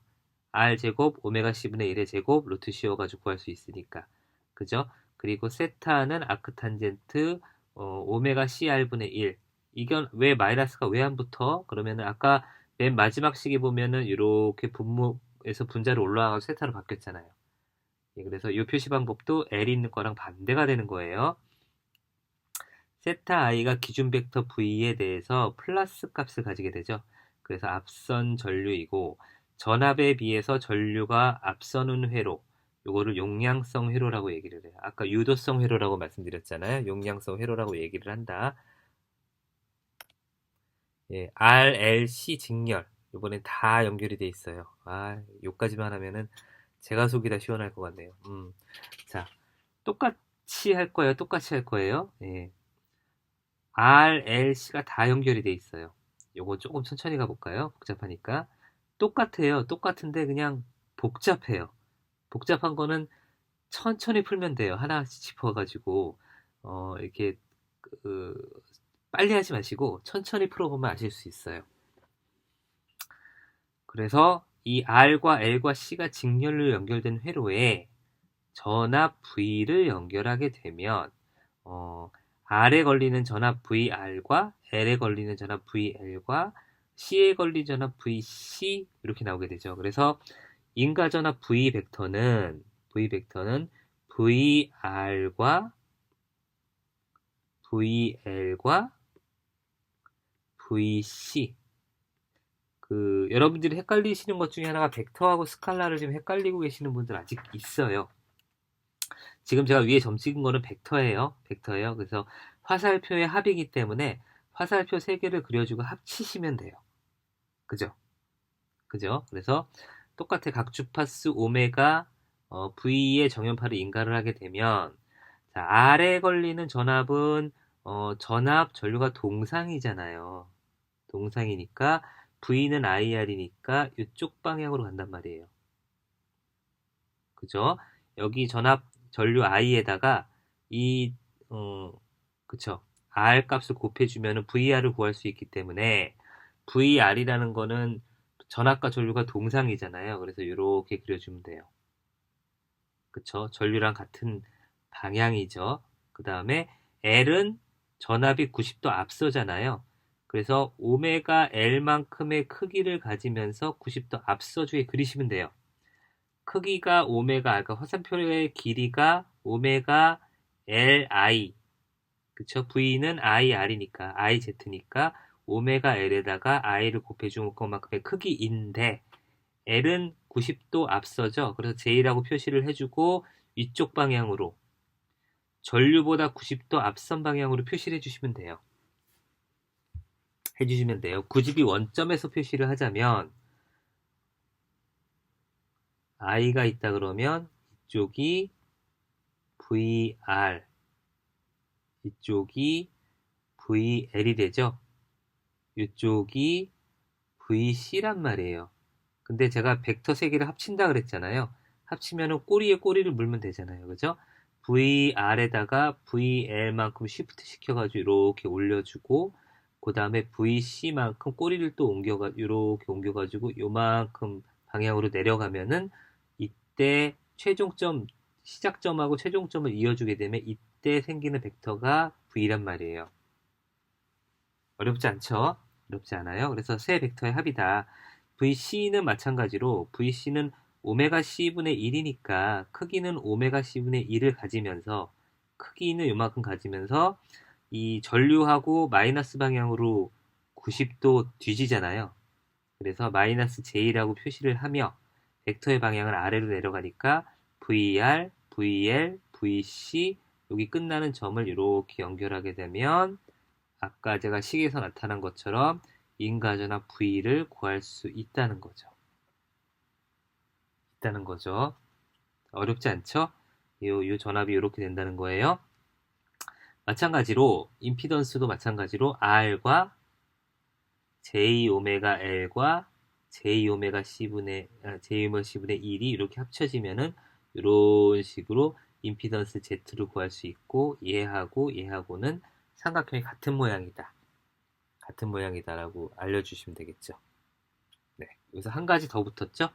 R제곱 오메가 C분의 1의 제곱 루트 씌워가지고 구할 수 있으니까. 그죠? 그리고 세타는 아크탄젠트 오메가 CR분의 1. 이건 왜 마이너스가 왜 안 붙어? 그러면은 아까 맨 마지막 식에 보면은 이렇게 분모에서 분자로 올라가서 세타로 바뀌었잖아요. 예, 그래서 이 표시 방법도 L 있는 거랑 반대가 되는 거예요. 세타 i가 기준 벡터 v에 대해서 플러스 값을 가지게 되죠. 그래서 앞선 전류이고 전압에 비해서 전류가 앞서는 회로 요거를 용량성 회로라고 얘기를 해요. 아까 유도성 회로라고 말씀드렸잖아요. 용량성 회로라고 얘기를 한다. 예, RLC 직렬 이번엔 다 연결이 돼 있어요. 요까지만 하면은 제가 속이 다 시원할 것 같네요. 자, 똑같이 할 거예요. 예. RLC가 다 연결이 돼 있어요. 요거 조금 천천히 가볼까요? 복잡하니까. 똑같아요. 똑같은데 그냥 복잡해요. 복잡한 거는 천천히 풀면 돼요. 하나씩 짚어가지고 이렇게 빨리 하지 마시고 천천히 풀어보면 아실 수 있어요. 그래서 이 R과 L과 C가 직렬로 연결된 회로에 전압 V를 연결하게 되면 R에 걸리는 전압 VR과 L에 걸리는 전압 VL과 C에 걸린 전압 VC 이렇게 나오게 되죠. 그래서 인가 전압 V 벡터는 VR과 VL과 VC. 여러분들이 헷갈리시는 것 중에 하나가 벡터하고 스칼라를 좀 헷갈리고 계시는 분들 아직 있어요. 지금 제가 위에 점 찍은 거는 벡터예요. 벡터예요. 그래서 화살표의 합이기 때문에 화살표 3개를 그려주고 합치시면 돼요. 그죠? 그죠? 그래서 똑같아. 각주파수 오메가 V의 정연파를 인가를 하게 되면, 자, R에 걸리는 전압은 전압 전류가 동상이잖아요. 동상이니까 V는 IR이니까 이쪽 방향으로 간단 말이에요. 그죠? 여기 전압 전류 I에다가 그쵸? R 값을 곱해주면 VR을 구할 수 있기 때문에 VR이라는 거는 전압과 전류가 동상이잖아요. 그래서 이렇게 그려주면 돼요. 그쵸? 전류랑 같은 방향이죠. 그 다음에 L은 전압이 90도 앞서잖아요. 그래서 오메가 L만큼의 크기를 가지면서 90도 앞서주게 그리시면 돼요. 크기가 오메가, 그러니까 화살표의 길이가 오메가 Li, 그쵸? V는 IR이니까, IZ니까 오메가 L에다가 I를 곱해준 것만큼의 크기인데, L은 90도 앞서죠. 그래서 J라고 표시를 해주고 위쪽 방향으로 전류보다 90도 앞선 방향으로 표시를 해주시면 돼요. 굳이 원점에서 표시를 하자면 I가 있다 그러면 이쪽이 VR, 이쪽이 VL이 되죠. 이쪽이 VC란 말이에요. 근데 제가 벡터 3개를 합친다 그랬잖아요. 합치면은 꼬리에 꼬리를 물면 되잖아요. 그죠? VR에다가 VL만큼 시프트 시켜가지고 이렇게 올려주고, 그 다음에 VC만큼 꼬리를 또 이렇게 옮겨가지고 요만큼 방향으로 내려가면은 이때 시작점하고 최종점을 이어주게 되면 이때 생기는 벡터가 V란 말이에요. 어렵지 않죠? 어렵지 않아요. 그래서 세 벡터의 합이다. VC는 마찬가지로 VC는 오메가 C분의 1이니까 크기는 오메가 C분의 1을 가지면서, 크기는 요만큼 가지면서 이 전류하고 마이너스 방향으로 90도 뒤지잖아요. 그래서 마이너스 J라고 표시를 하며 벡터의 방향을 아래로 내려가니까 VR, VL, VC, 여기 끝나는 점을 이렇게 연결하게 되면 아까 제가 식에서 나타난 것처럼 인과전압 V를 구할 수 있다는 거죠. 어렵지 않죠? 요 전압이 이렇게 된다는 거예요. 마찬가지로 임피던스도 마찬가지로 R과 J오메가 L과 J오메가 C분의 1이 이렇게 합쳐지면은 이런 식으로 임피던스 Z를 구할 수 있고, 얘하고는 삼각형이 같은 모양이다라고 알려주시면 되겠죠. 네, 여기서 한 가지 더 붙었죠?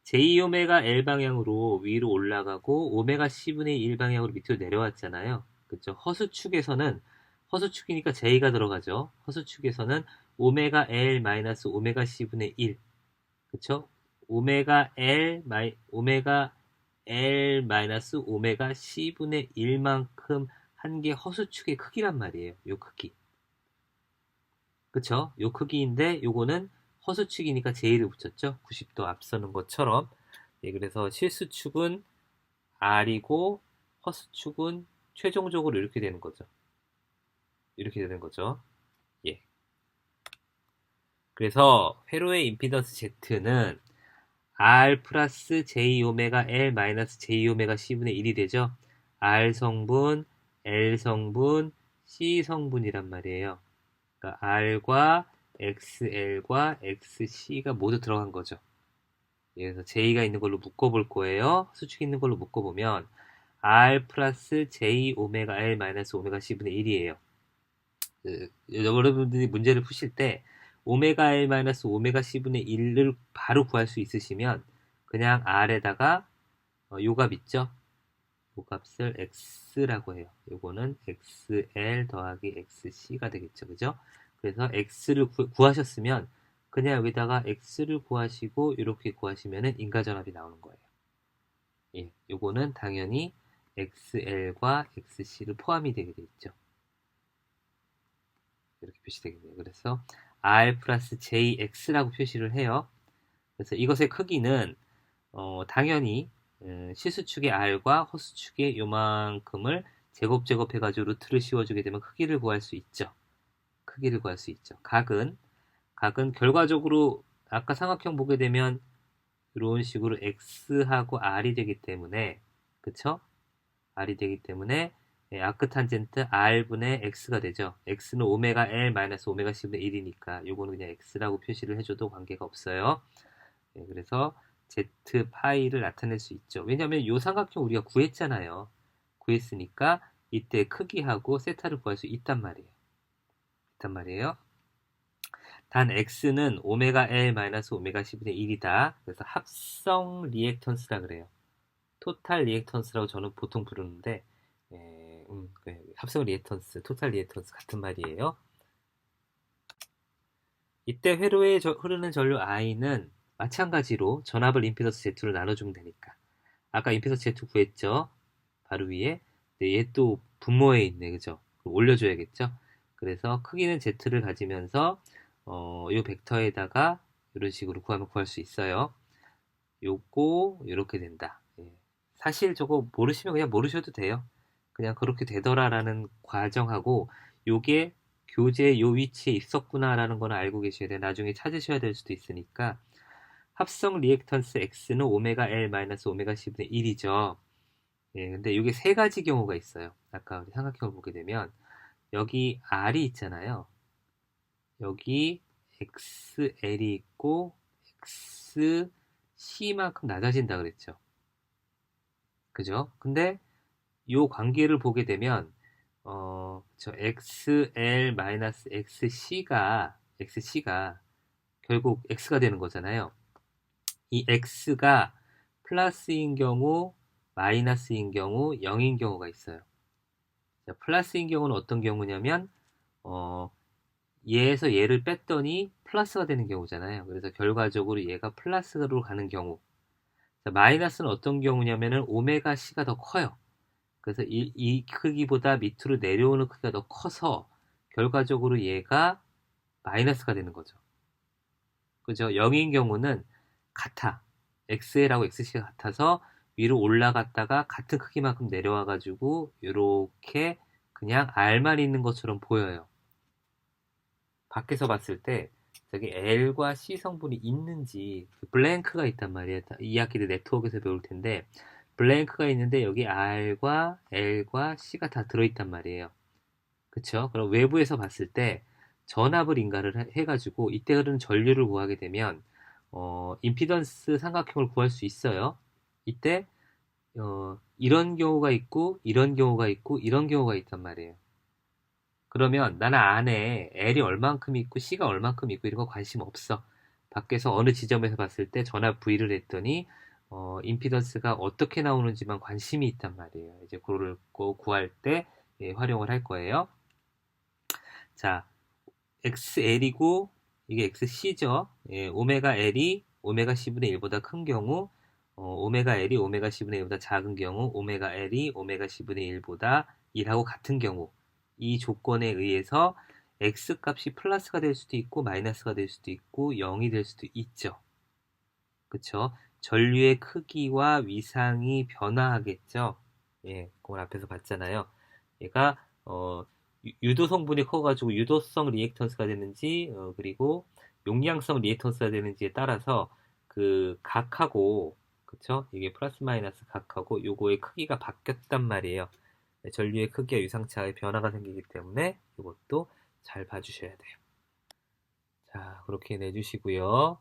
J오메가 L 방향으로 위로 올라가고 오메가 C분의 1 방향으로 밑으로 내려왔잖아요. 그쵸? 허수축이니까 J가 들어가죠. 허수축에서는 오메가 L 마이너스 오메가 C분의 1, 그쵸? 오메가 L 마이너스 오메가 C분의 1만큼 한 게 허수축의 크기란 말이에요. 요 크기. 그쵸? 요 크기인데 요거는 허수축이니까 J를 붙였죠. 90도 앞서는 것처럼. 예, 그래서 실수축은 R이고 허수축은 최종적으로 이렇게 되는 거죠. 예. 그래서 회로의 임피던스 Z는 R 플러스 J 오메가 L 마이너스 J 오메가 C분의 1이 되죠. R 성분, L 성분, C 성분이란 말이에요. 그러니까 R과 XL과 XC가 모두 들어간 거죠. 그래서 J가 있는 걸로 묶어볼 거예요. 수축이 있는 걸로 묶어보면 R 플러스 J 오메가 L 마이너스 오메가 C분의 1이에요. 여러분들이 문제를 푸실 때 오메가 L 마이너스 오메가 C분의 1을 바로 구할 수 있으시면 그냥 R에다가 요 값 있죠? 요 값을 X라고 해요. 요거는 XL 더하기 XC가 되겠죠. 그죠? 그래서 X를 구하셨으면 그냥 여기다가 X를 구하시고 이렇게 구하시면은 인과전압이 나오는 거예요. 예, 요거는 당연히 XL과 XC를 포함이 되게 되겠죠. 이렇게 표시되겠네요. 그래서 R 플러스 JX라고 표시를 해요. 그래서 이것의 크기는 당연히 시수축의 R과 허수축의 요만큼을 제곱해가지고 루트를 씌워주게 되면 크기를 구할 수 있죠. 크기를 구할 수 있죠. 각은 결과적으로 아까 삼각형 보게 되면 이런 식으로 X하고 R이 되기 때문에, 그쵸? R이 되기 때문에 아크탄젠트 R분의 X가 되죠. X는 오메가 L 마이너스 오메가 C분의 1이니까 요거는 그냥 X라고 표시를 해줘도 관계가 없어요. 그래서 Z 파이를 나타낼 수 있죠. 왜냐하면 이 삼각형 우리가 구했잖아요. 구했으니까 이때 크기하고 세타를 구할 수 있단 말이에요. 단 X는 오메가 L 마이너스 오메가 C분의 1이다. 그래서 합성 리액턴스라 그래요. 토탈 리액턴스라고 저는 보통 부르는데 합성 리액턴스, 토탈 리액턴스 같은 말이에요. 이때 회로에 흐르는 전류 I는 마찬가지로 전압을 임피던스 Z2로 나눠주면 되니까. 아까 임피던스 Z2 구했죠? 바로 위에. 얘 또 분모에 있네, 그죠? 올려줘야겠죠? 그래서 크기는 Z를 가지면서 이 벡터에다가 이런 식으로 구할 수 있어요. 요거 이렇게 된다. 사실 저거 모르시면 그냥 모르셔도 돼요. 그냥 그렇게 되더라라는 과정하고 요게 교재 요 위치에 있었구나라는 걸 알고 계셔야 돼요. 나중에 찾으셔야 될 수도 있으니까. 합성 리액턴스 X는 오메가 L 마이너스 오메가 C분의 1이죠. 근데 이게 세 가지 경우가 있어요. 아까 우리 삼각형을 보게 되면 여기 R이 있잖아요. 여기 XL이 있고 XC만큼 낮아진다 그랬죠. 그죠? 근데 요 관계를 보게 되면 저 XL-XC가 결국 X가 되는 거잖아요. 이 X가 플러스인 경우, 마이너스인 경우, 0인 경우가 있어요. 자, 플러스인 경우는 어떤 경우냐면 얘에서 얘를 뺐더니 플러스가 되는 경우잖아요. 그래서 결과적으로 얘가 플러스로 가는 경우. 자, 마이너스는 어떤 경우냐면은 오메가 C가 더 커요. 그래서 이 크기보다 밑으로 내려오는 크기가 더 커서 결과적으로 얘가 마이너스가 되는 거죠. 그죠? 0인 경우는 같아. XL하고 XC가 같아서 위로 올라갔다가 같은 크기만큼 내려와가지고 이렇게 그냥 R만 있는 것처럼 보여요. 밖에서 봤을 때 저기 L과 C 성분이 있는지 블랭크가 있단 말이에요. 이 학기를 네트워크에서 배울 텐데 블랭크가 있는데 여기 R과 L과 C가 다 들어있단 말이에요. 그쵸? 그럼 외부에서 봤을 때 전압을 인가를 해가지고 이때 흐르는 전류를 구하게 되면 임피던스 삼각형을 구할 수 있어요. 이때 이런 경우가 있고 이런 경우가 있고 이런 경우가 있단 말이에요. 그러면 나는 안에 L이 얼만큼 있고 C가 얼만큼 있고 이런 거 관심 없어. 밖에서 어느 지점에서 봤을 때 전압 V를 했더니 임피던스가 어떻게 나오는지만 관심이 있단 말이에요. 이제 그거를 구할 때 활용을 할 거예요. 자, XL이고 이게 XC죠. 오메가 L이 오메가 C분의 1보다 큰 경우, 오메가 L이 오메가 C분의 1보다 작은 경우, 오메가 L이 오메가 C분의 1보다 1하고 같은 경우, 이 조건에 의해서 X 값이 플러스가 될 수도 있고 마이너스가 될 수도 있고 0이 될 수도 있죠. 그쵸? 전류의 크기와 위상이 변화하겠죠. 그걸 앞에서 봤잖아요. 얘가 유도 성분이 커가지고 유도성 리액턴스가 되는지 그리고 용량성 리액턴스가 되는지에 따라서 그 각하고 그쵸? 이게 플러스 마이너스 각하고 요거의 크기가 바뀌었단 말이에요. 전류의 크기와 유상차의 변화가 생기기 때문에 이것도 잘 봐주셔야 돼요. 자, 그렇게 내주시고요.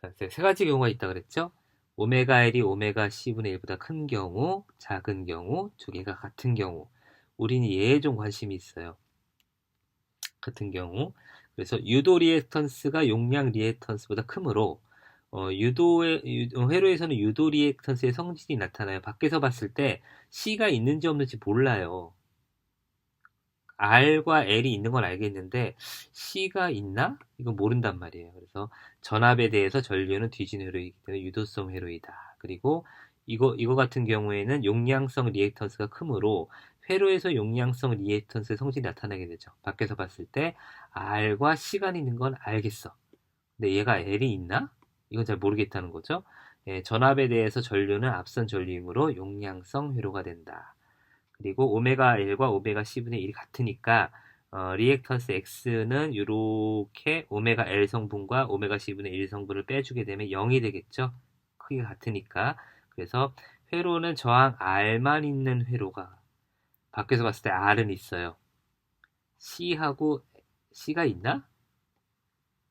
자, 세 가지 경우가 있다 그랬죠? 오메가 L이 오메가 C분의 1보다 큰 경우, 작은 경우, 두 개가 같은 경우. 우리는 얘에 좀 관심이 있어요. 같은 경우. 그래서 유도 리액턴스가 용량 리액턴스보다 크므로 회로에서는 유도 리액턴스의 성질이 나타나요. 밖에서 봤을 때 C가 있는지 없는지 몰라요. R과 L이 있는 건 알겠는데 C가 있나? 이건 모른단 말이에요. 그래서 전압에 대해서 전류는 뒤진 회로이기 때문에 유도성 회로이다. 그리고 이거 같은 경우에는 용량성 리액턴스가 크므로 회로에서 용량성 리액턴스의 성질이 나타나게 되죠. 밖에서 봤을 때 R과 C가 있는 건 알겠어. 근데 얘가 L이 있나? 이건 잘 모르겠다는 거죠. 예, 전압에 대해서 전류는 앞선 전류이므로 용량성 회로가 된다. 그리고 오메가 L과 오메가 C분의 1이 같으니까 리액턴스 X는 이렇게 오메가 L 성분과 오메가 C분의 1 성분을 빼주게 되면 0이 되겠죠. 크기가 같으니까. 그래서 회로는 저항 R만 있는 회로가 밖에서 봤을 때 R은 있어요. C하고 C가 있나?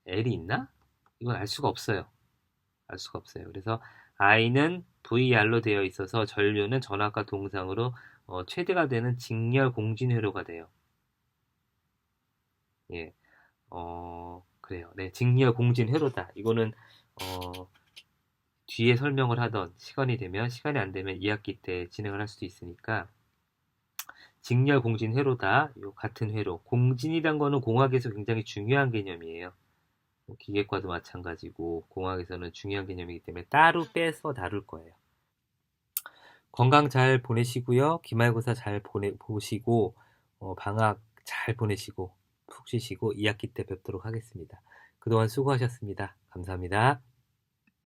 L이 있나? 이건 알 수가 없어요. 알 수가 없어요. 그래서 I는 VR로 되어 있어서 전류는 전압과 동상으로 최대가 되는 직렬 공진 회로가 돼요. 예, 그래요. 네, 직렬 공진 회로다. 이거는 뒤에 설명을 하던 시간이 되면 시간이 안 되면 2학기 때 진행을 할 수도 있으니까 직렬 공진 회로다. 요 같은 회로. 공진이란 거는 공학에서 굉장히 중요한 개념이에요. 기계과도 마찬가지고 공학에서는 중요한 개념이기 때문에 따로 빼서 다룰 거예요. 건강 잘 보내시고요. 기말고사 잘 보시고 방학 잘 보내시고 푹 쉬시고 2학기 때 뵙도록 하겠습니다. 그동안 수고하셨습니다. 감사합니다.